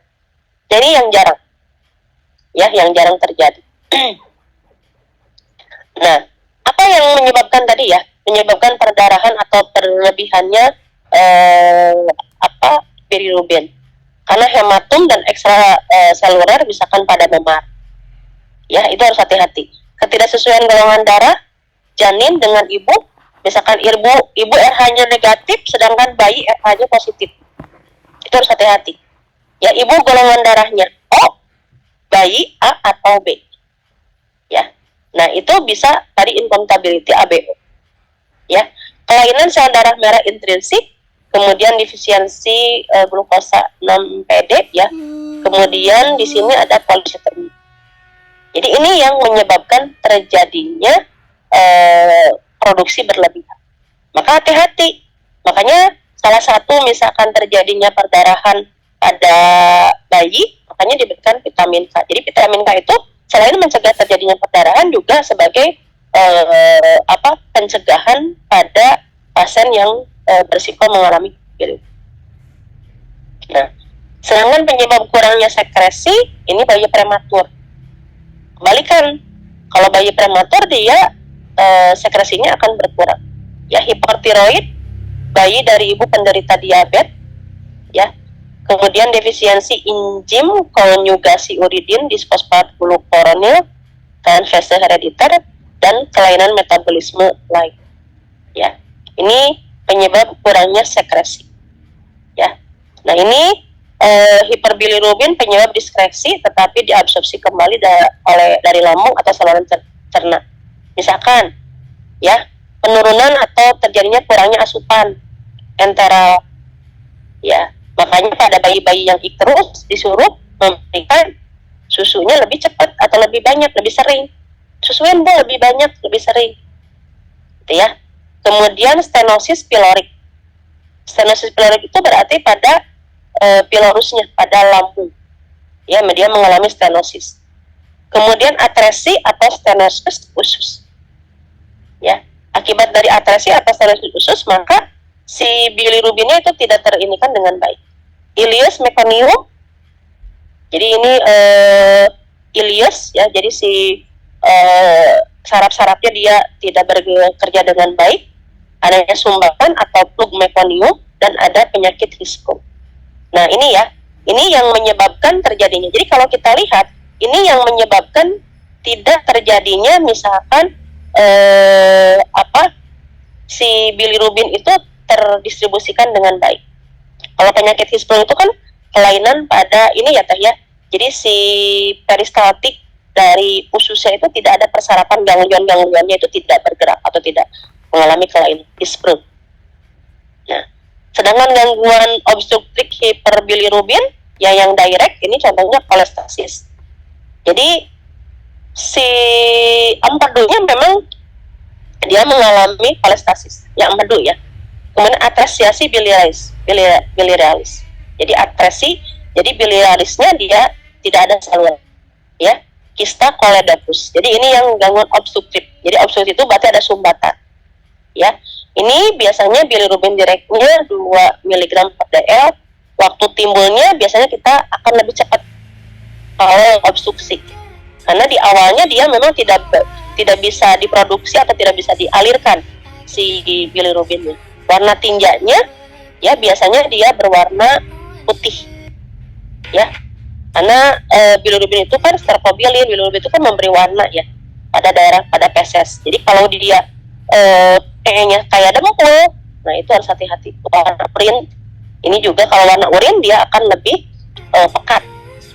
Jadi yang jarang, ya, yang jarang terjadi. Nah, apa yang menyebabkan tadi ya? Menyebabkan perdarahan atau berlebihannya bilirubin? Karena hematum dan ekstra seluler misalkan pada memar. Ya, itu harus hati-hati. Ketidaksesuaian golongan darah janin dengan ibu, misalkan ibu RH-nya negatif sedangkan bayi RH-nya positif. Itu harus hati-hati. Ya, ibu golongan darahnya O, bayi A atau B. Ya. Nah, itu bisa tadi incompatibility ABO. Ya. Kelainan sel darah merah intrinsik, kemudian defisiensi glukosa 6 PD ya. Kemudian di sini ada polisitemia. Jadi ini yang menyebabkan terjadinya produksi berlebihan. Maka hati-hati. Makanya salah satu misalkan terjadinya perdarahan pada bayi, makanya diberikan vitamin K. Jadi vitamin K itu selain mencegah terjadinya perdarahan juga sebagai pencegahan pada pasien yang berisiko mengalami gitu. Nah, sedangkan penyebab kurangnya sekresi ini bayi prematur. Kebalikan, kalau bayi prematur dia sekresinya akan berkurang. Ya, hipertiroid, bayi dari ibu penderita diabetes, ya. Kemudian defisiensi enzim konjugasi uridin disfosfat glucuronil dan fase herediter dan kelainan metabolisme lain. Ya, ini penyebab kurangnya sekresi. Ya, nah ini hiperbilirubin penyebab diskresi tetapi diabsorpsi kembali dari lambung atau saluran cerna. Misalkan, ya, penurunan atau terjadinya kurangnya asupan enteral, ya. Makanya pada bayi-bayi yang icterus disuruh memberikan susunya lebih cepat atau lebih banyak, lebih sering. Susuin lebih banyak, lebih sering. Gitu ya. Kemudian stenosis pilorik. Stenosis pilorik itu berarti pada pilorusnya, pada lambung. Ya, dia mengalami stenosis. Kemudian atresi atau stenosis usus. Ya, akibat dari atresi atau stenosis usus maka si bilirubinnya itu tidak terinikan dengan baik. Ileus meconium. Jadi ini ileus ya, jadi si saraf-sarafnya dia tidak bekerja dengan baik. Adanya sumbatan atau plug meconium dan ada penyakit Hisco. Nah, ini ya, ini yang menyebabkan terjadinya. Jadi kalau kita lihat, ini yang menyebabkan tidak terjadinya misalkan si bilirubin itu terdistribusikan dengan baik. Kalau penyakit Hisco itu kan kelainan pada ini ya teh ya. Jadi si peristaltik dari ususnya itu tidak ada persarapan, ganglion-ganglionnya itu tidak bergerak atau tidak mengalami kelainan Hisco. Nah, sedangkan gangguan obstruktif hiperbilirubin ya yang direct ini contohnya kolestasis. Jadi si empedunya memang dia mengalami kolestasis, yang empedu ya. Kemudian atresiasi biliaris. Jadi atresi, jadi biliarisnya dia tidak ada saluran, ya. Kista choledocus. Jadi ini yang gangguan obstruktif. Jadi obstruktif itu berarti ada sumbatan, ya. Ini biasanya bilirubin direktnya 2 mg per dl. Waktu timbulnya biasanya kita akan lebih cepat. kalau yang obstruksi. Karena di awalnya dia memang tidak bisa diproduksi atau tidak bisa dialirkan si bilirubinnya. Warna tinjanya ya biasanya dia berwarna putih, ya. Karena bilirubin itu kan sterkobilin, bilirubin itu kan memberi warna ya pada feses. Jadi kalau dia kayaknya kayak dempul, nah itu harus hati-hati. Warna urin ini juga kalau warna urin dia akan lebih pekat,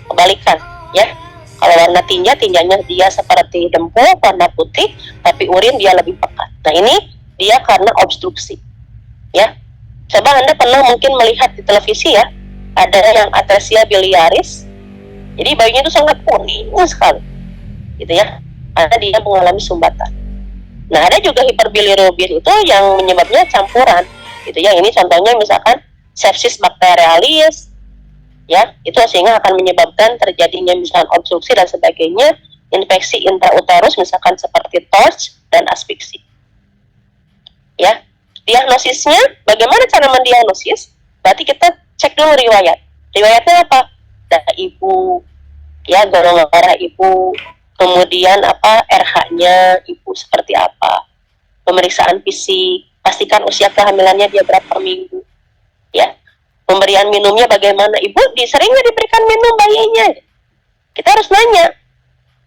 kebalikan, ya. Kalau warna tinjanya dia seperti dempul, warna putih, tapi urin dia lebih pekat. Nah ini dia karena obstruksi, ya. Coba Anda pernah mungkin melihat di televisi ya, ada yang atresia biliaris, jadi bayinya itu sangat kuning sekali, gitu ya, karena dia mengalami sumbatan. Nah ada juga hiperbilirubin itu yang menyebabnya campuran, gitu ya. Ini contohnya misalkan sepsis bakterialis, ya, itu sehingga akan menyebabkan terjadinya misalkan obstruksi dan sebagainya, infeksi intrauterus misalkan seperti TORCH dan aspiksi. Ya, diagnosisnya bagaimana cara mendiagnosis? Berarti kita cek dulu riwayat. Riwayatnya apa? Darah ibu, ya, golongan darah ibu, kemudian RH-nya ibu seperti apa, pemeriksaan fisik, pastikan usia kehamilannya dia berapa minggu, ya. Pemberian minumnya bagaimana? Ibu seringnya diberikan minum bayinya. Kita harus nanya.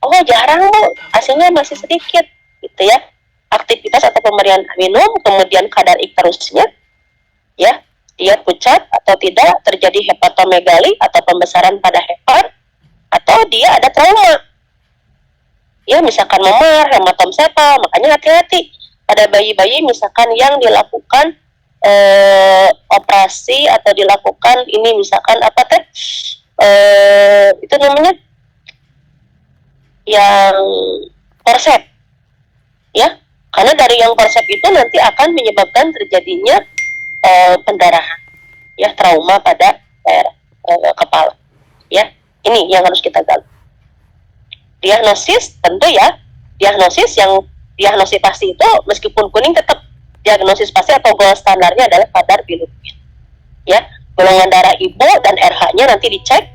Oh jarang bu, hasilnya masih sedikit, gitu ya. Aktivitas atau pemberian minum, kemudian kadar ikterusnya, ya, dia pucat atau tidak, terjadi hepatomegali atau pembesaran pada hepat, atau dia ada trauma. Ya misalkan memar, hematomsepal, makanya hati-hati pada bayi-bayi misalkan yang dilakukan operasi atau dilakukan ini misalkan apa teh itu namanya yang korsep, ya, karena dari yang korsep itu nanti akan menyebabkan terjadinya pendarahan, ya, trauma pada daerah kepala, ya. Ini yang harus kita gali. Diagnosis tentu ya, diagnosis pasti itu meskipun kuning tetap diagnosis pasti atau gold standarnya adalah kadar bilirubin, ya. Golongan darah ibu dan RH-nya nanti dicek,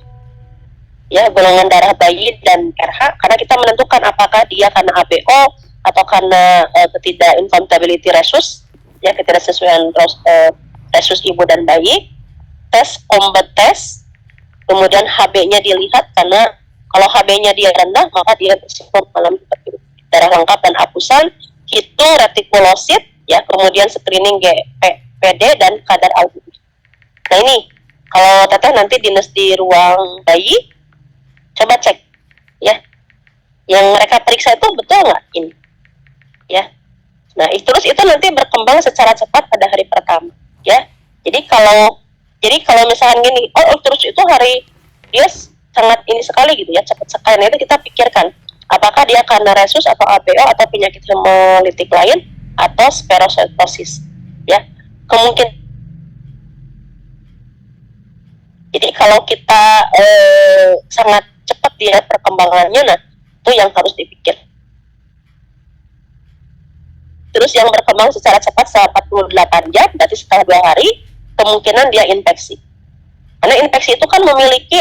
ya, golongan darah bayi dan RH, karena kita menentukan apakah dia karena ABO atau karena ketidak-incompatibility resus, ya, ketidaksesuaian resus ibu dan bayi. Tes combat test, kemudian HB-nya dilihat, karena kalau HB-nya dia rendah maka dia berisiko mengalami darah lengkap dan hapusan, hitung retikulosit, ya, kemudian screening GPD dan kadar albumin. Nah ini kalau teteh nanti dinas di ruang bayi, coba cek, ya, yang mereka periksa itu betul nggak ini, ya. Nah terus itu nanti berkembang secara cepat pada hari pertama, ya. Jadi kalau misalkan gini, terus itu hari dia sangat ini sekali gitu ya, cepat sekali. Nah itu kita pikirkan apakah dia karena resus atau ABO atau penyakit hemolitik lain atau spherocytosis, ya, kemungkinan. Jadi kalau kita sangat cepat dia perkembangannya, nah itu yang harus dipikir. Terus yang berkembang secara cepat selama 48 jam, berarti setelah 2 hari, kemungkinan dia infeksi. Karena infeksi itu kan memiliki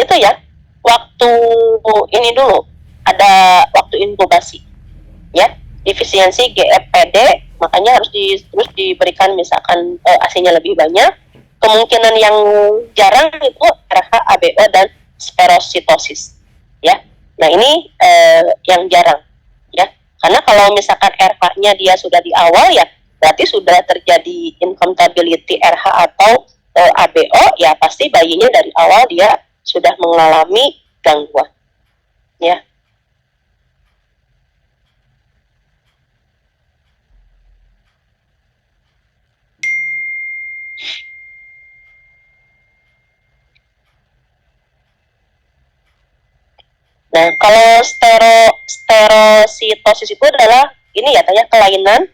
itu ya, waktu ini dulu, ada waktu inkubasi, ya. Defisiensi GFPD, makanya harus terus diberikan misalkan ASI-nya lebih banyak. Kemungkinan yang jarang itu RH, ABO, dan spherocytosis, ya. Nah ini yang jarang, ya. Karena kalau misalkan RH-nya dia sudah di awal, ya, berarti sudah terjadi incompatibility RH atau ABO, ya pasti bayinya dari awal dia sudah mengalami gangguan, ya. Nah, kalau sterositosis itu adalah ini ya, tanya kelainan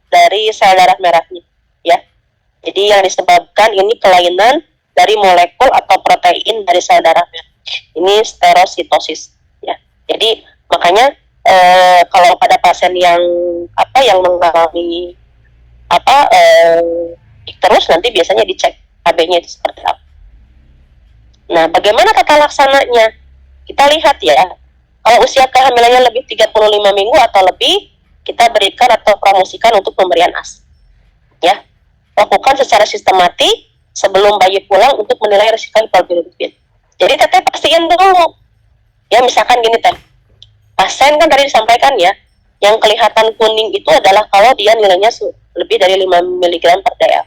dari sel darah merahnya, ya. Jadi yang disebabkan ini kelainan dari molekul atau protein dari sel darah merah. Ini sterositosis, ya. Jadi makanya kalau pada pasien yang mengalami terus nanti biasanya dicek HB-nya itu seperti apa. Nah, bagaimana tata laksananya? Kita lihat ya, kalau usia kehamilannya lebih 35 minggu atau lebih, kita berikan atau promosikan untuk pemberian ASI. Ya, lakukan secara sistematik sebelum bayi pulang untuk menilai risiko hiperbilirubin. Jadi teteh pastiin dulu. Ya, misalkan gini teh, pasien kan tadi disampaikan ya, yang kelihatan kuning itu adalah kalau dia nilainya lebih dari 5 mg per dl.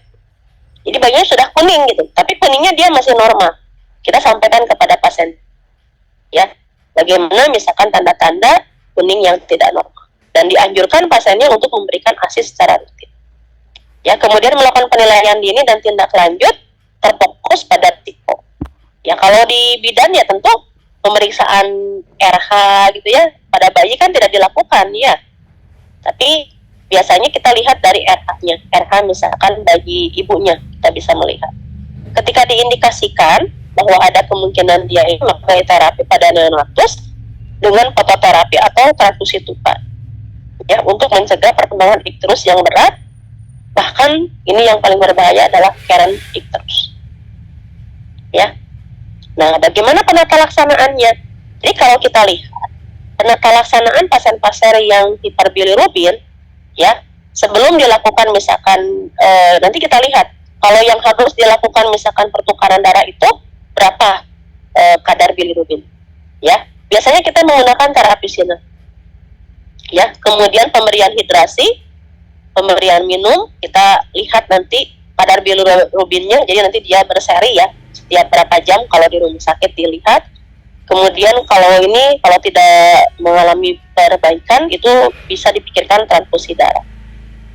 Jadi bayinya sudah kuning gitu, tapi kuningnya dia masih normal. Kita sampaikan kepada pasien, ya, bagaimana misalkan tanda-tanda kuning yang tidak normal, dan dianjurkan pasiennya untuk memberikan ASI secara rutin. Ya, kemudian melakukan penilaian dini dan tindak lanjut terfokus pada tipe. Ya, kalau di bidan ya tentu pemeriksaan RH gitu ya, pada bayi kan tidak dilakukan ya. Tapi biasanya kita lihat dari RH-nya. RH misalkan bagi ibunya, kita bisa melihat. Ketika diindikasikan bahwa ada kemungkinan dia ini melakukan terapi pada neonatus dengan fototerapi atau transfusi tupat. Ya, untuk mencegah perkembangan ikterus yang berat. Bahkan ini yang paling berbahaya adalah keren ikterus. Ya. Nah, bagaimana penata laksanaannya? Jadi kalau kita lihat penata laksanaan pasien-pasien yang hiperbilirubin, ya, sebelum dilakukan misalkan nanti kita lihat kalau yang harus dilakukan misalkan pertukaran darah itu berapa kadar bilirubin, ya. Biasanya kita menggunakan terapi SINA, ya. Kemudian pemberian hidrasi, pemberian minum, kita lihat nanti kadar bilirubinnya, jadi nanti dia berseri ya, setiap berapa jam kalau di rumah sakit dilihat. Kemudian kalau tidak mengalami perbaikan, itu bisa dipikirkan transfusi darah.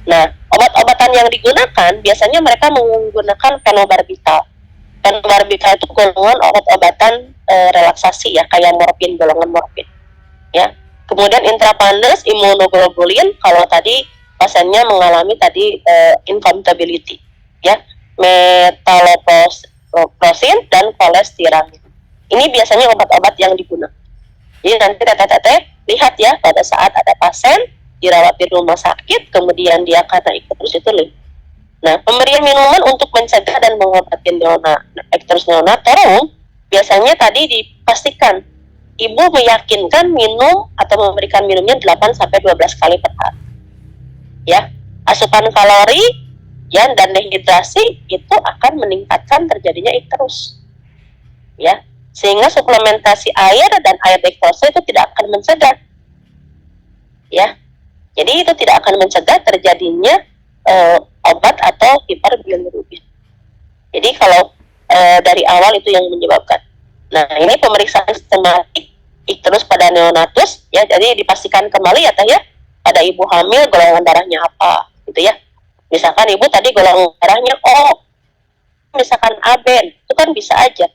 Nah, obat-obatan yang digunakan biasanya mereka menggunakan fenobarbital. Fenobarbital itu golongan obat-obatan relaksasi ya, kayak morfin, golongan morfin. Ya. Kemudian intravenous immunoglobulin kalau tadi pasiennya mengalami tadi incompatibility, ya, metaloprosin dan kolestiramin. Ini biasanya obat-obat yang digunakan. Jadi nanti teteh-teteh lihat ya, pada saat ada pasien dirawat di rumah sakit, kemudian dia karena ikterus itu lihat. Nah, pemberian minuman untuk mencegah dan mengobati ikterus neonatorum biasanya tadi dipastikan ibu meyakinkan minum atau memberikan minumnya 8-12 kali per hari. Ya, asupan kalori ya, dan dehidrasi itu akan meningkatkan terjadinya ikterus. Ya, sehingga suplementasi air dan air dextrose itu tidak akan mencegah. Ya, jadi itu tidak akan mencegah terjadinya obat atau hiperbilirubin. Jadi kalau dari awal itu yang menyebabkan. Nah, ini pemeriksaan sistematik ikterus pada neonatus ya, jadi dipastikan kembali ya teh ya, pada ibu hamil golongan darahnya apa gitu ya. Misalkan ibu tadi golongan darahnya O, misalkan AB, itu kan bisa aja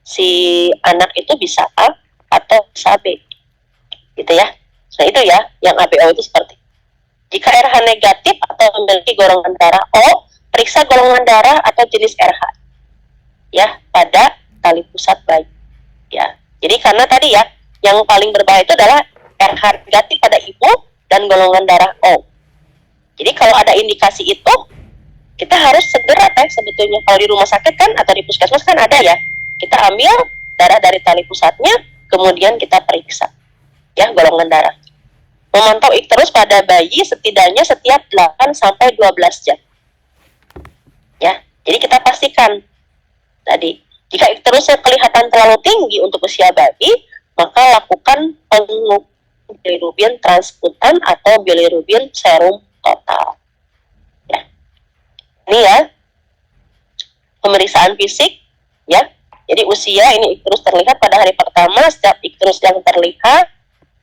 si anak itu bisa A atau bisa B gitu ya. Nah, itu ya yang ABO itu seperti. Jika RH negatif atau memiliki golongan darah O, periksa golongan darah atau jenis RH ya pada tali pusat bayi ya. Jadi karena tadi ya yang paling berbahaya itu adalah RH negatif pada ibu dan golongan darah O. Jadi kalau ada indikasi itu, kita harus segera sebetulnya kalau di rumah sakit kan atau di puskesmas kan ada ya, kita ambil darah dari tali pusatnya, kemudian kita periksa ya golongan darah. Memantau ikterus pada bayi setidaknya setiap 8-12 jam. Ya, jadi kita pastikan tadi, jika ikterusnya kelihatan terlalu tinggi untuk usia bayi, maka lakukan bilirubin transfutan atau bilirubin serum total. Ya. Ini ya, pemeriksaan fisik ya. Jadi usia ini ikterus terlihat pada hari pertama, setiap ikterus yang terlihat.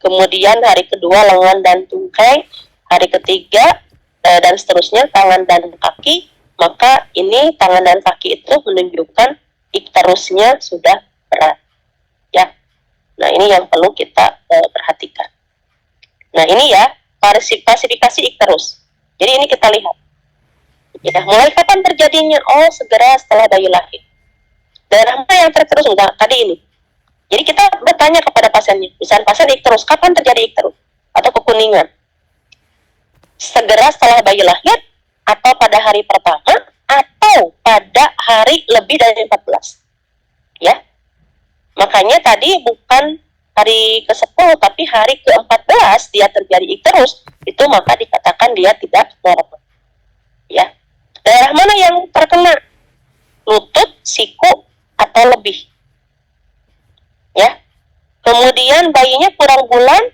Kemudian hari kedua lengan dan tungkai, hari ketiga dan seterusnya tangan dan kaki, maka ini tangan dan kaki itu menunjukkan ikterusnya sudah berat. Ya, nah ini yang perlu kita perhatikan. Nah ini ya klasifikasi ikterus. Jadi ini kita lihat. Ya, mulai kapan terjadinya? Oh, segera setelah bayi lahir. Darah mana yang tergerus? Enggak, tadi ini. Jadi kita bertanya kepada pasiennya, misalnya pasien ikterus, kapan terjadi ikterus atau kekuningan? Segera setelah bayi lahir, atau pada hari pertama, atau pada hari lebih dari 14. Ya, Makanya tadi bukan hari ke-10 tapi hari ke-14 dia terjadi ikterus, itu maka dikatakan dia tidak normal. Ya. Daerah mana yang terkena? Lutut, siku, atau lebih. Ya. Kemudian bayinya kurang bulan,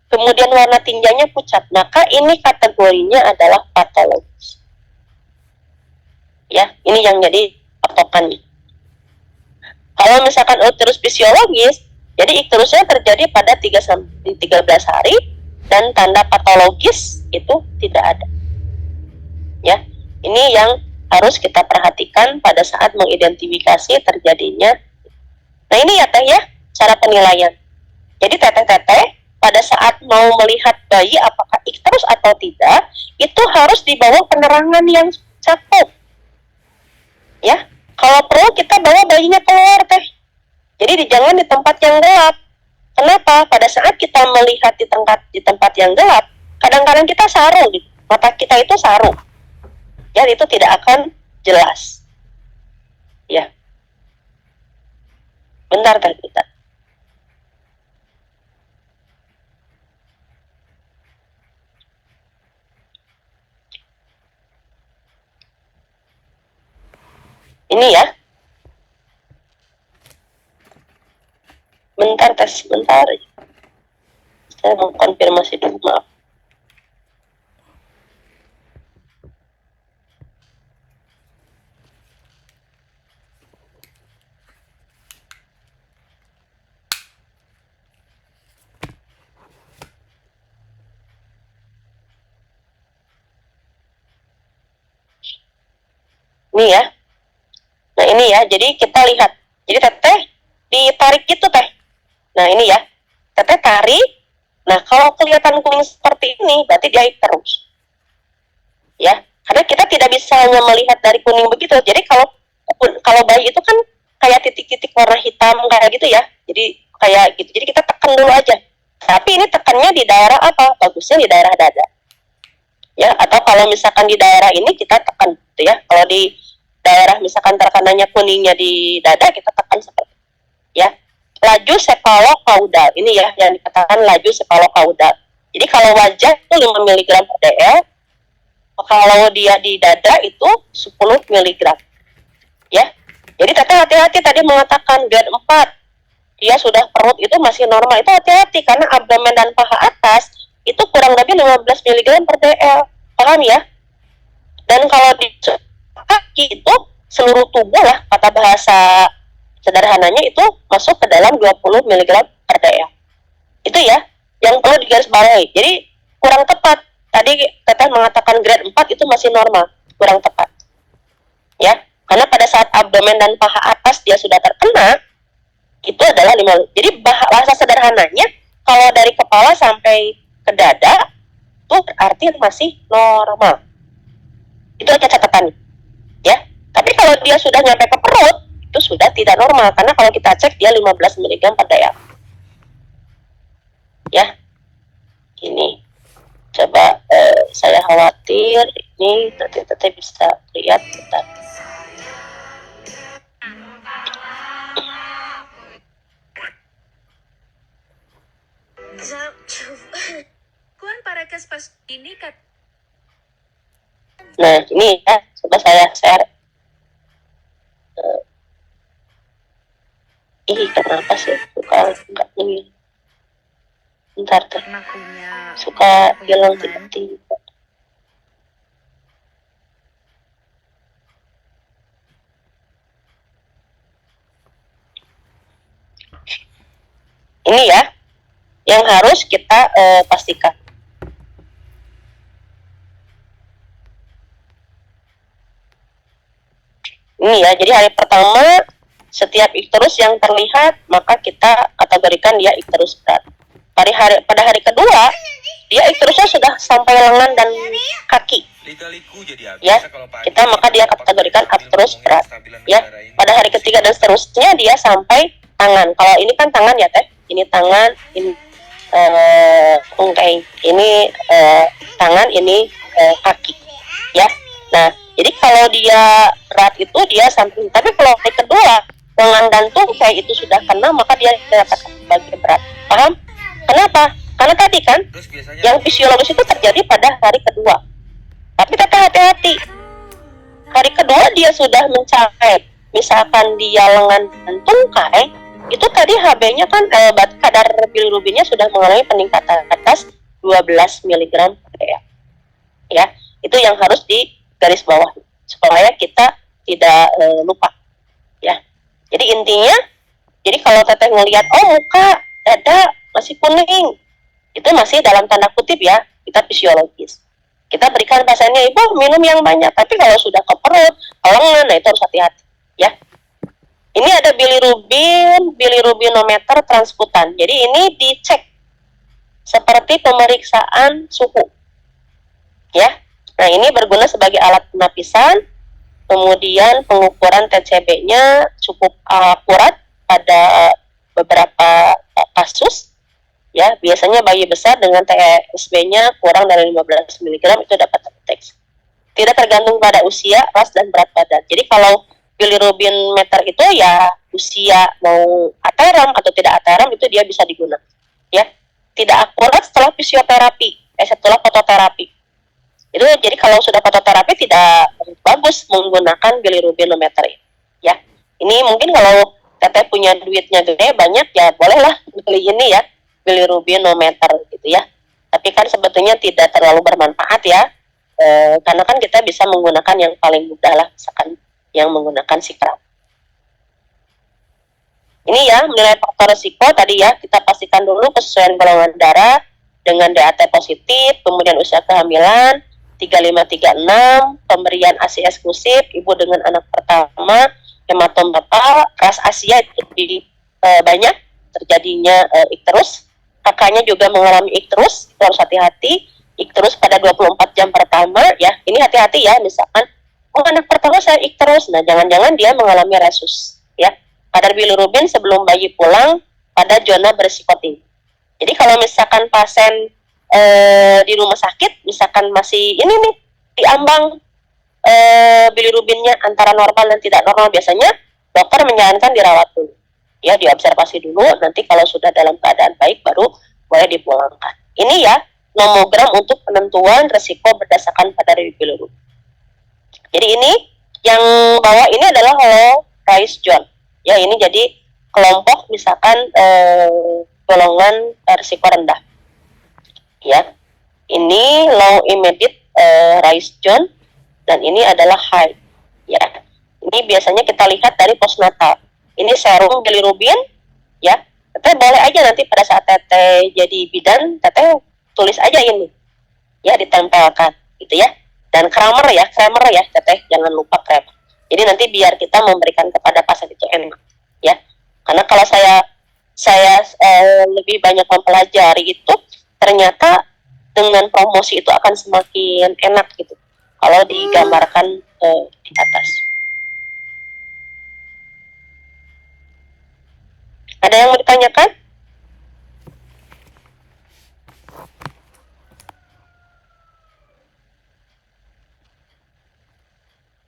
kemudian warna tinjanya pucat, maka ini kategorinya adalah patologis. Ya, ini yang jadi patokannya. Kalau misalkan uterus fisiologis, jadi ikterusnya terjadi pada 3-13 hari dan tanda patologis itu tidak ada. Ya, ini yang harus kita perhatikan pada saat mengidentifikasi terjadinya. Nah ini ya teh ya, cara penilaian. Jadi teteh-teteh pada saat mau melihat bayi apakah ikterus atau tidak, itu harus di bawah penerangan yang cukup. Ya, kalau perlu kita bawa bayinya keluar teh. Jadi jangan di tempat yang gelap. Kenapa? Pada saat kita melihat di tempat yang gelap, kadang-kadang kita saru gitu. Mata kita itu saru. Ya, itu tidak akan jelas. Ya. Bentar teh kita. Ini ya. Bentar tes, bentar. Saya mau konfirmasi dulu, maaf. Ini ya. Nah ini ya, jadi kita lihat. Jadi teteh ditarik gitu teh. Nah ini ya, teteh tarik. Nah kalau kelihatan kuning seperti ini, berarti dia terus. Ya, karena kita tidak bisa hanya melihat dari kuning begitu. Jadi kalau bayi itu kan kayak titik-titik warna hitam kayak gitu ya. Jadi kayak gitu. Jadi kita tekan dulu aja. Tapi ini tekannya di daerah apa? Bagusnya di daerah dada. Ya, atau kalau misalkan di daerah ini kita tekan gitu ya. Kalau di daerah misalkan terkenanya kuningnya di dada, kita tekan seperti itu. Ya. Laju sefalokaudal. Ini ya yang dikatakan laju sefalokaudal. Jadi kalau wajah itu 5 mg per dl, kalau dia di dada itu 10 mg. Ya. Jadi teteh hati-hati tadi mengatakan grade 4. Dia sudah perut itu masih normal. Itu hati-hati karena abdomen dan paha atas itu kurang lebih 15 mg per dl. Paham ya? Dan kalau di kaki itu seluruh tubuh lah, kata bahasa sederhananya itu masuk ke dalam 20 mg per dl. Itu ya, yang perlu digarisbawahi. Jadi kurang tepat. Tadi teteh mengatakan grade 4 itu masih normal, kurang tepat. Ya, karena pada saat abdomen dan paha atas dia sudah terkena, itu adalah 5. Jadi bahasa sederhananya, kalau dari kepala sampai ke dada, itu berarti masih normal. Itu aja catatannya. Ya, tapi kalau dia sudah nyampe ke perut, itu sudah tidak normal. Karena kalau kita cek, dia 15 mg per dl. Ya, ini. Coba saya khawatir, ini nanti bisa lihat. Bentar. Kuan para pas ini kat. Nah ini ya, coba saya share. Kenapa sih suka enggak ini? Bentar tuh. Suka hilang tiba-tiba. Ini ya yang harus kita pastikan. Ini ya, jadi hari pertama setiap ikterus yang terlihat maka kita kategorikan dia ikterus berat. Pada hari kedua dia ikterusnya sudah sampai lengan dan kaki. Ya, kita maka dia kategorikan ikterus berat. Ya, pada hari ketiga dan seterusnya dia sampai tangan. Kalau ini kan tangan ya teh, ini tangan, ini ini tangan, ini kaki. Ya, nah jadi kalau dia berat itu dia sampai. Tapi kalau hari kedua lengan dan tungkai itu sudah kena, maka dia dikatakan sebagai berat. Paham? Kenapa? Karena tadi kan yang fisiologis itu terjadi pada hari kedua. Tapi tetap hati-hati. Hari kedua dia sudah mencapai, misalkan dia lengan dan tungkai, itu tadi HB-nya kan kadar bilirubinnya sudah mengalami peningkatan atas 12 mg per dl. Ya, itu yang harus di garis bawah supaya kita tidak lupa. Ya. Jadi intinya, jadi kalau teteh ngelihat muka, dada masih kuning, itu masih dalam tanda kutip ya, kita fisiologis. Kita berikan pasiennya, ibu minum yang banyak, tapi kalau sudah ke perut, ke lengan, nah itu harus hati-hati. Ya. Ini ada bilirubinometer transfutan. Jadi ini dicek seperti pemeriksaan suhu. Ya. Nah, ini berguna sebagai alat penapisan. Kemudian pengukuran TCB-nya cukup akurat pada beberapa kasus. Ya, biasanya bayi besar dengan TSB-nya kurang dari 15 mg itu dapat terdeteksi. Tidak tergantung pada usia, ras, dan berat badan. Jadi kalau bilirubin meter itu ya usia mau ateram atau tidak ateram itu dia bisa digunakan. Ya, tidak akurat setelah fisioterapi, setelah fototerapi. Itu jadi kalau sudah fototerapi tidak bagus menggunakan bilirubinometer ini. Ya, ini mungkin kalau teteh punya duitnya gede banyak ya bolehlah beli ini ya bilirubinometer gitu ya. Tapi kan sebetulnya tidak terlalu bermanfaat ya, karena kan kita bisa menggunakan yang paling mudah lah, misalkan yang menggunakan sikram. Ini ya menilai faktor risiko tadi ya, kita pastikan dulu kesesuaian golongan darah dengan DAT positif, kemudian usia kehamilan 3536, pemberian ASI eksklusif, ibu dengan anak pertama, hematom bapak, ras Asia itu lebih banyak terjadinya ikterus. Kakaknya juga mengalami ikterus, itu harus hati-hati. Ikterus pada 24 jam pertama, ya ini hati-hati ya, misalkan, anak pertama saya ikterus, nah jangan-jangan dia mengalami resus, ya. Kadar bilirubin sebelum bayi pulang pada zona berisiko tinggi. Jadi kalau misalkan pasien di rumah sakit, misalkan masih ini nih diambang bilirubinnya antara normal dan tidak normal, biasanya dokter menyarankan dirawat dulu, ya diobservasi dulu. Nanti kalau sudah dalam keadaan baik baru boleh dipulangkan. Ini ya nomogram untuk penentuan resiko berdasarkan kadar bilirubin. Jadi ini yang bawah ini adalah Low Rice Zone. Ya ini jadi kelompok misalkan golongan risiko rendah. Ya, ini low immediate rice zone dan ini adalah high. Ya, ini biasanya kita lihat dari postnatal. Ini serum bilirubin. Ya, teteh boleh aja nanti pada saat teteh jadi bidan, teteh tulis aja ini. Ya, ditempelkan, gitu ya. Dan Kramer ya, teteh jangan lupa Kramer. Jadi nanti biar kita memberikan kepada pasien itu enak. Ya, karena kalau saya lebih banyak mempelajari itu, ternyata dengan promosi itu akan semakin enak gitu kalau digambarkan di atas. Ada yang mau ditanyakan?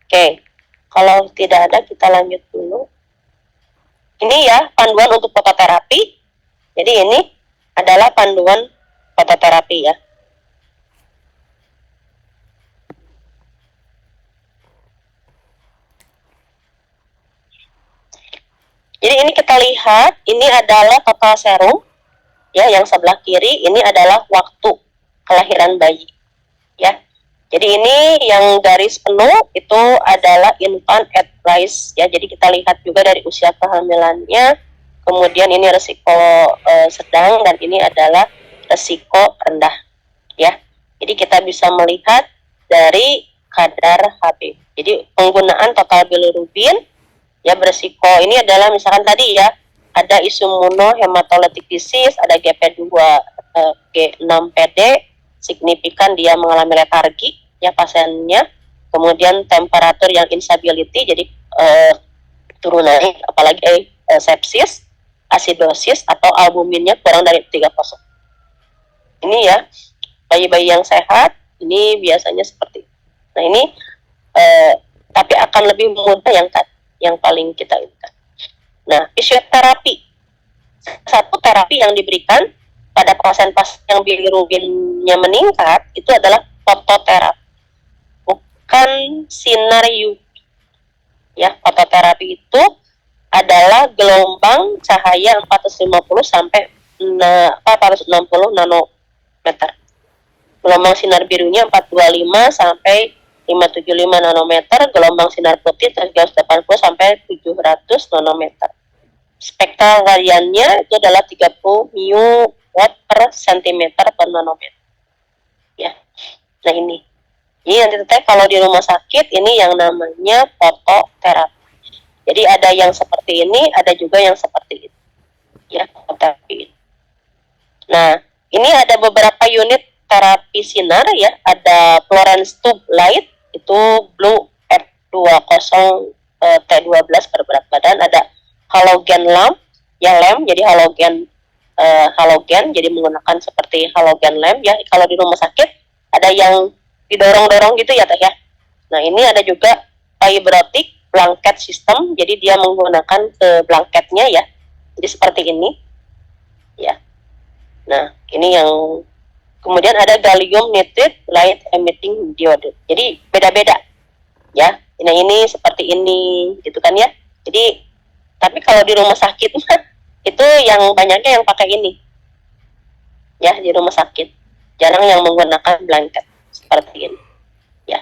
Oke, kalau tidak ada kita lanjut dulu. Ini ya panduan untuk fototerapi. Jadi ini adalah panduan fototerapi ya. Jadi ini kita lihat, ini adalah total serum ya, yang sebelah kiri ini adalah waktu kelahiran bayi ya. Jadi ini yang garis penuh itu adalah infant at rise ya. Jadi kita lihat juga dari usia kehamilannya, kemudian ini resiko sedang dan ini adalah resiko rendah ya. Jadi kita bisa melihat dari kadar HB. Jadi penggunaan total bilirubin ya beresiko ini adalah misalkan tadi ya ada imunohematolitic disease, ada GP2 G6PD signifikan dia mengalami letargi ya pasiennya, kemudian temperatur yang instability jadi turun naik, apalagi sepsis, asidosis atau albuminnya kurang dari 3%. Ini ya bayi-bayi yang sehat ini biasanya seperti itu. Nah ini tapi akan lebih mudah yang paling kita inginkan. Nah, fisioterapi, satu terapi yang diberikan pada pasien-pasien yang bilirubinnya meningkat itu adalah fototerapi, bukan sinar UV. Ya, fototerapi itu adalah gelombang cahaya 450 sampai 460 nanometer. Gelombang sinar birunya 425 sampai 575 nanometer, gelombang sinar putih 380 sampai 700 nanometer. Spektral radiannya itu adalah 30 mu watt per centimeter per nanometer. Ya. Nah ini. Jadi nanti teteh kalau di rumah sakit ini yang namanya fototerapi. Jadi ada yang seperti ini, ada juga yang seperti itu. Ya, fototerapi. Nah, ini ada beberapa unit terapi sinar ya. Ada Florence tube light, itu blue F20 T12 per berat badan. Ada halogen lamp, yang lamp jadi halogen jadi menggunakan seperti halogen lamp ya. Kalau di rumah sakit ada yang didorong-dorong gitu ya teh ya. Nah, ini ada juga fibrotic blanket system, jadi dia menggunakan ke blanketnya ya. Jadi seperti ini ya. Nah, ini yang kemudian ada gallium nitride light emitting diode. Jadi beda-beda ya. Nah, ini seperti ini gitu kan ya. Jadi tapi kalau di rumah sakit itu yang banyaknya yang pakai ini ya, di rumah sakit jarang yang menggunakan blanket seperti ini ya.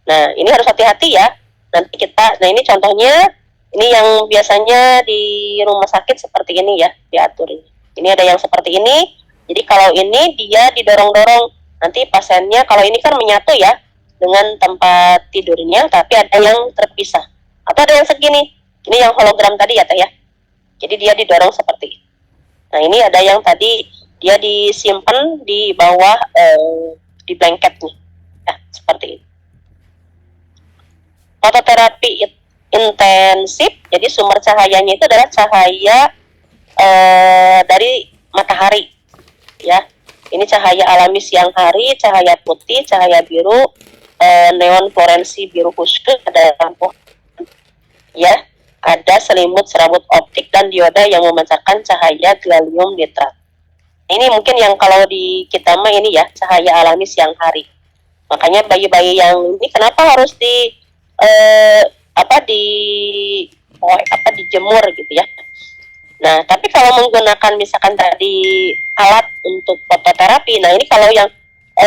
Nah, ini harus hati-hati ya. Nanti nah ini contohnya, ini yang biasanya di rumah sakit seperti ini ya, diatur ini. Ini ada yang seperti ini. Jadi kalau ini dia didorong-dorong, nanti pasiennya kalau ini kan menyatu ya dengan tempat tidurnya, tapi ada yang terpisah. Atau ada yang segini. Ini yang hologram tadi ya teh ya. Jadi dia didorong seperti ini. Nah, ini ada yang tadi dia disimpan di bawah di blanketnya. Ya, seperti ini. Fototerapi intensif, jadi sumber cahayanya itu adalah cahaya dari matahari ya. Ini cahaya alami siang hari, cahaya putih, cahaya biru, neon fluorensi biru huske, ada lampu ya, ada selimut serabut optik dan dioda yang memancarkan cahaya gallium nitrat. Ini mungkin yang kalau di kita mah ini ya, cahaya alami siang hari. Makanya bayi-bayi yang ini kenapa harus dijemur gitu ya. Nah, tapi kalau menggunakan misalkan tadi alat untuk fototerapi, nah ini kalau yang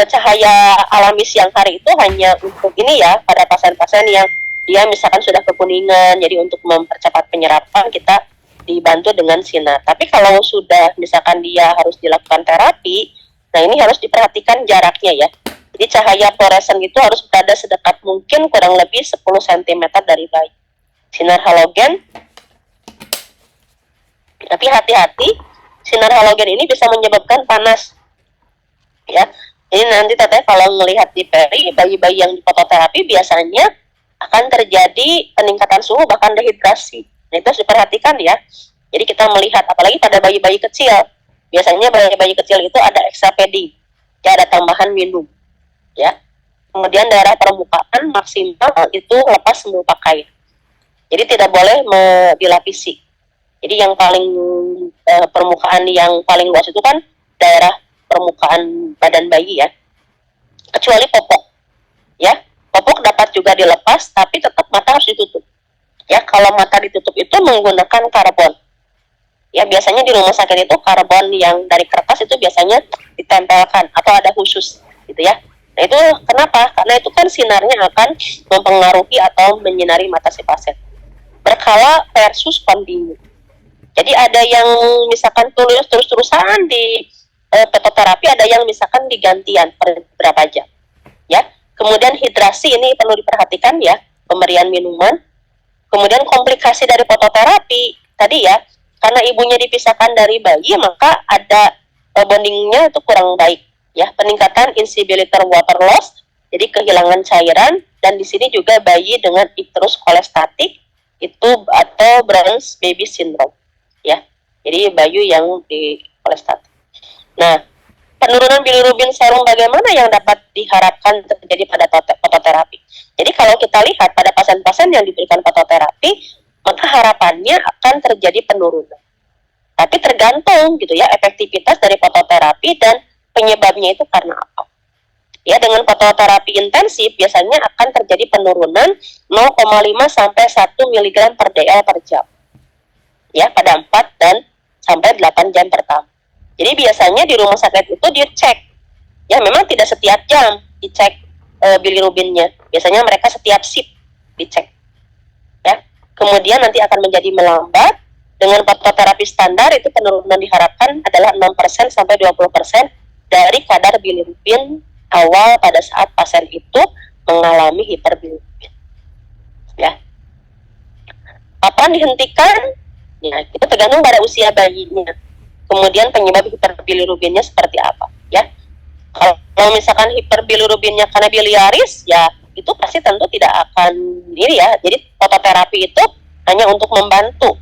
cahaya alami siang hari itu hanya untuk ini ya, pada pasien-pasien yang dia misalkan sudah kekuningan, jadi untuk mempercepat penyerapan kita dibantu dengan sinar. Tapi kalau sudah misalkan dia harus dilakukan terapi, nah ini harus diperhatikan jaraknya ya. Jadi cahaya fluoresen itu harus berada sedekat mungkin, kurang lebih 10 cm dari bayi. Sinar halogen, tapi hati-hati, sinar halogen ini bisa menyebabkan panas. Ya, ini nanti teteh kalau melihat di peri, bayi-bayi yang di fototerapi biasanya akan terjadi peningkatan suhu bahkan dehidrasi. Nah, itu harus diperhatikan ya. Jadi kita melihat, apalagi pada bayi-bayi kecil, biasanya bayi-bayi kecil itu ada extra padding, ya ada tambahan minum. Ya, kemudian daerah permukaan maksimal itu lepas semua pakaian. Jadi tidak boleh dilapisi. Jadi yang paling permukaan yang paling luas itu kan daerah permukaan badan bayi ya, kecuali popok. Ya, popok dapat juga dilepas, tapi tetap mata harus ditutup. Ya, kalau mata ditutup itu menggunakan karbon. Ya, biasanya di rumah sakit itu karbon yang dari kertas itu biasanya ditempelkan atau ada khusus, gitu ya. Nah, itu kenapa? Karena itu kan sinarnya akan mempengaruhi atau menyinari mata si pasien. Berkala versus kontinu. Jadi ada yang misalkan tulis terus-terusan di fototerapi, ada yang misalkan digantian per berapa jam. Ya. Kemudian hidrasi ini perlu diperhatikan ya, pemberian minuman. Kemudian komplikasi dari fototerapi tadi ya, karena ibunya dipisahkan dari bayi, maka ada bondingnya itu kurang baik. Ya, peningkatan insibiliter water loss, jadi kehilangan cairan, dan di sini juga bayi dengan icterus kolestatik itu atau Brown's baby syndrome, ya. Jadi bayi yang di kolestatik. Nah, penurunan bilirubin serum bagaimana yang dapat diharapkan terjadi pada fototerapi? Jadi kalau kita lihat pada pasien-pasien yang diberikan fototerapi, maka harapannya akan terjadi penurunan. Tapi tergantung gitu ya efektivitas dari fototerapi dan penyebabnya itu karena apa. Ya, dengan fototerapi intensif biasanya akan terjadi penurunan 0,5 sampai 1 mg per dl per jam. Ya, pada 4 dan sampai 8 jam pertama. Jadi biasanya di rumah sakit itu dicek. Ya, memang tidak setiap jam dicek bilirubinnya. Biasanya mereka setiap shift dicek. Ya. Kemudian nanti akan menjadi melambat. Dengan fototerapi standar itu penurunan diharapkan adalah 6% sampai 20% dari kadar bilirubin awal pada saat pasien itu mengalami hiperbilirubin. Ya. Kapan dihentikan? Ya, itu tergantung pada usia bayinya. Kemudian penyebab hiperbilirubinnya seperti apa, ya. Kalau misalkan hiperbilirubinnya karena biliaris, ya itu pasti tentu tidak akan ini ya. Jadi fototerapi itu hanya untuk membantu,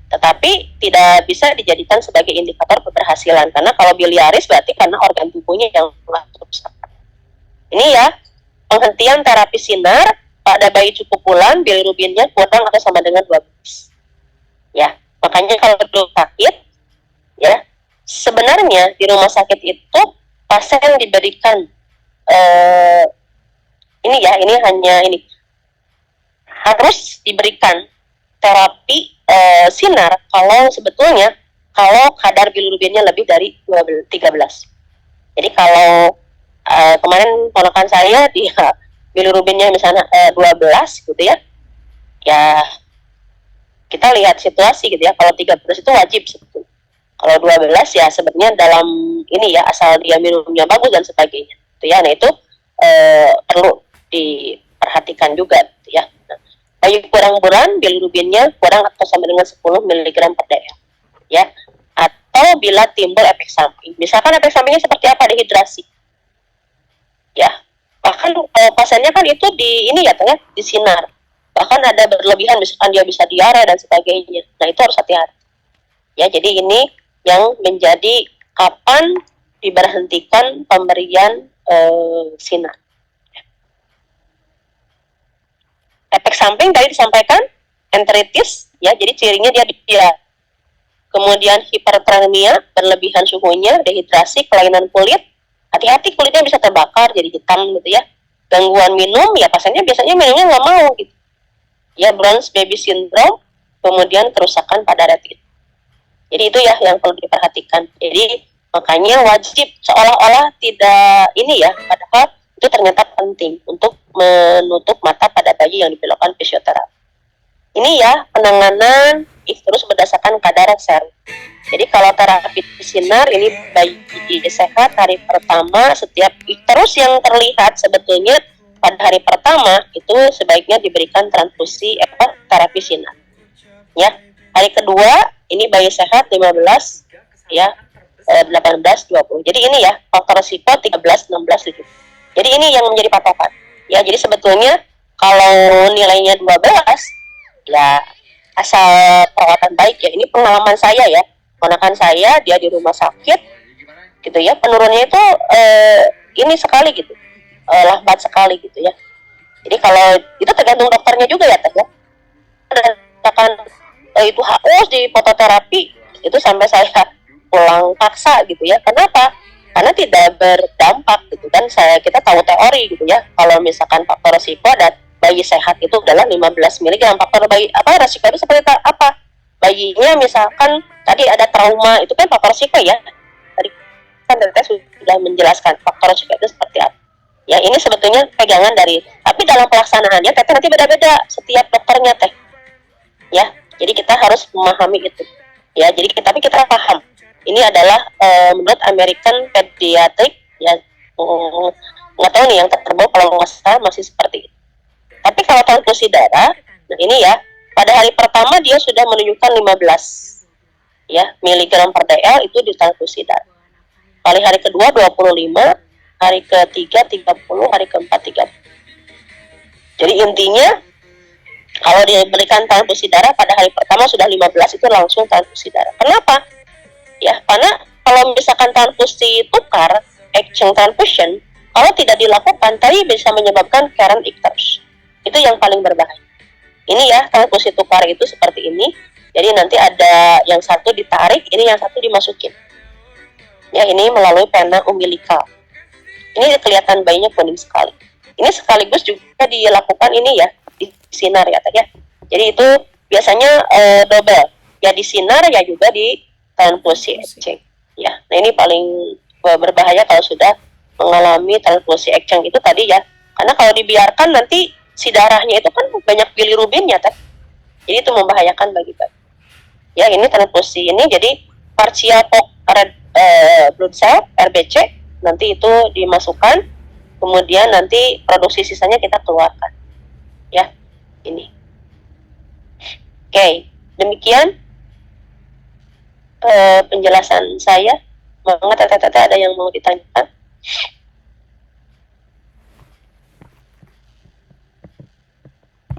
tetapi tidak bisa dijadikan sebagai indikator keberhasilan. Karena kalau biliaris berarti karena organ tubuhnya yang rusak. Ini ya, penghentian terapi sinar pada bayi cukup bulan, bilirubinnya kurang atau sama dengan 12. Ya, makanya kalau sakit, ya sebenarnya di rumah sakit itu pasien diberikan ini harus diberikan terapi sinar kalau sebetulnya kalau kadar bilirubinnya lebih dari 13. Jadi kalau kemarin ponakan saya dia bilirubinnya misalnya 12 gitu ya, ya kita lihat situasi gitu ya. Kalau 13 itu wajib sebetulnya. Kalau 12 ya sebenarnya dalam ini ya, asal dia minumnya bagus dan sebagainya. Gitu ya. Nah itu perlu diperhatikan juga gitu ya. Nah, bayi kurang bulan bilirubinnya kurang atau sama dengan 10 mg per dl. Ya. Atau bila timbul efek samping. Misalkan efek sampingnya seperti apa? Dehidrasi. Ya. Bahkan pasiennya kan itu di ini ya, di sinar. Bahkan ada berlebihan, misalkan dia bisa diare dan sebagainya. Nah itu harus hati-hati. Ya, jadi ini yang menjadi kapan diberhentikan pemberian sinar. Efek samping tadi disampaikan enteritis, ya, jadi cirinya dia kemudian hipertermia, berlebihan suhunya, dehidrasi, kelainan kulit. Hati-hati kulitnya bisa terbakar jadi hitam gitu ya. Gangguan minum, ya pasiennya biasanya minumnya nggak mau gitu. Ya, Brown's baby syndrome, kemudian kerusakan pada retina. Jadi itu ya yang perlu diperhatikan. Jadi makanya wajib seolah-olah tidak ini ya, padahal itu ternyata penting untuk menutup mata pada bayi yang dilakukan fisioterapi. Ini ya penanganan terus berdasarkan kadar serum. Jadi kalau terapi sinar ini bayi sehat hari pertama setiap terus yang terlihat sebetulnya pada hari pertama itu sebaiknya diberikan transfusi terapi sinar. Ya, hari kedua ini bayi sehat 15 ya 18 20. Jadi ini ya faktor risiko 13 16 17. Jadi ini yang menjadi patokan. Ya, jadi sebetulnya kalau nilainya 12 ya asal perawatan baik ya. Ini pengalaman saya ya. Ponakan saya dia di rumah sakit gitu ya. Penurunannya itu ini sekali gitu. Lambat sekali gitu ya. Jadi kalau itu tergantung dokternya juga ya Teh ya. Misalkan itu harus di fototerapi itu sampai saya pulang paksa gitu ya. Kenapa? Karena tidak berdampak gitu kan. Kita tahu teori gitu ya. Kalau misalkan faktor risiko dan bayi sehat itu adalah 15 mg. Faktor bayi risiko itu seperti apa? Bayinya misalkan tadi ada trauma, itu kan faktor risiko ya. Tadi kan Teteh sudah menjelaskan faktor risiko itu seperti apa. Ya ini sebetulnya pegangan dari, tapi dalam pelaksanaannya Teteh nanti beda-beda setiap dokternya Teh. Ya, jadi kita harus memahami itu. Ya, jadi tapi kita paham. Ini adalah menurut American Pediatric ya, nggak tahu nih yang terbaru kalau nggak salah masih seperti itu. Tapi kalau transfusi darah, nah ini ya, pada hari pertama dia sudah menunjukkan 15 ya miligram per dl itu di transfusi darah. Hari kedua 25, hari ketiga 30, hari keempat 30. Jadi intinya kalau diberikan transfusi darah pada hari pertama sudah 15 itu langsung transfusi darah. Kenapa? Ya, karena kalau misalkan transfusi tukar, exchange transfusion, kalau tidak dilakukan, tadi bisa menyebabkan current icters. Itu yang paling berbahaya. Ini ya, transfusi tukar itu seperti ini. Jadi nanti ada yang satu ditarik, ini yang satu dimasukin. Ya, ini melalui pena umbilikal. Ini kelihatan bayinya kuning sekali. Ini sekaligus juga dilakukan ini ya, di sinar ya tadi ya. Jadi itu biasanya double. Ya di sinar ya juga di transfusi exchange. Ya, nah ini paling berbahaya kalau sudah mengalami transfusi exchange itu tadi ya. Karena kalau dibiarkan nanti si darahnya itu kan banyak bilirubinnya tadi. Jadi itu membahayakan bagi bayi. Ya, ini transfusi ini jadi partial red blood cell RBC nanti itu dimasukkan, kemudian nanti produksi sisanya kita keluarkan. Ya, ini. Oke, demikian penjelasan saya. Monggo teteh-teteh ada yang mau ditanyakan?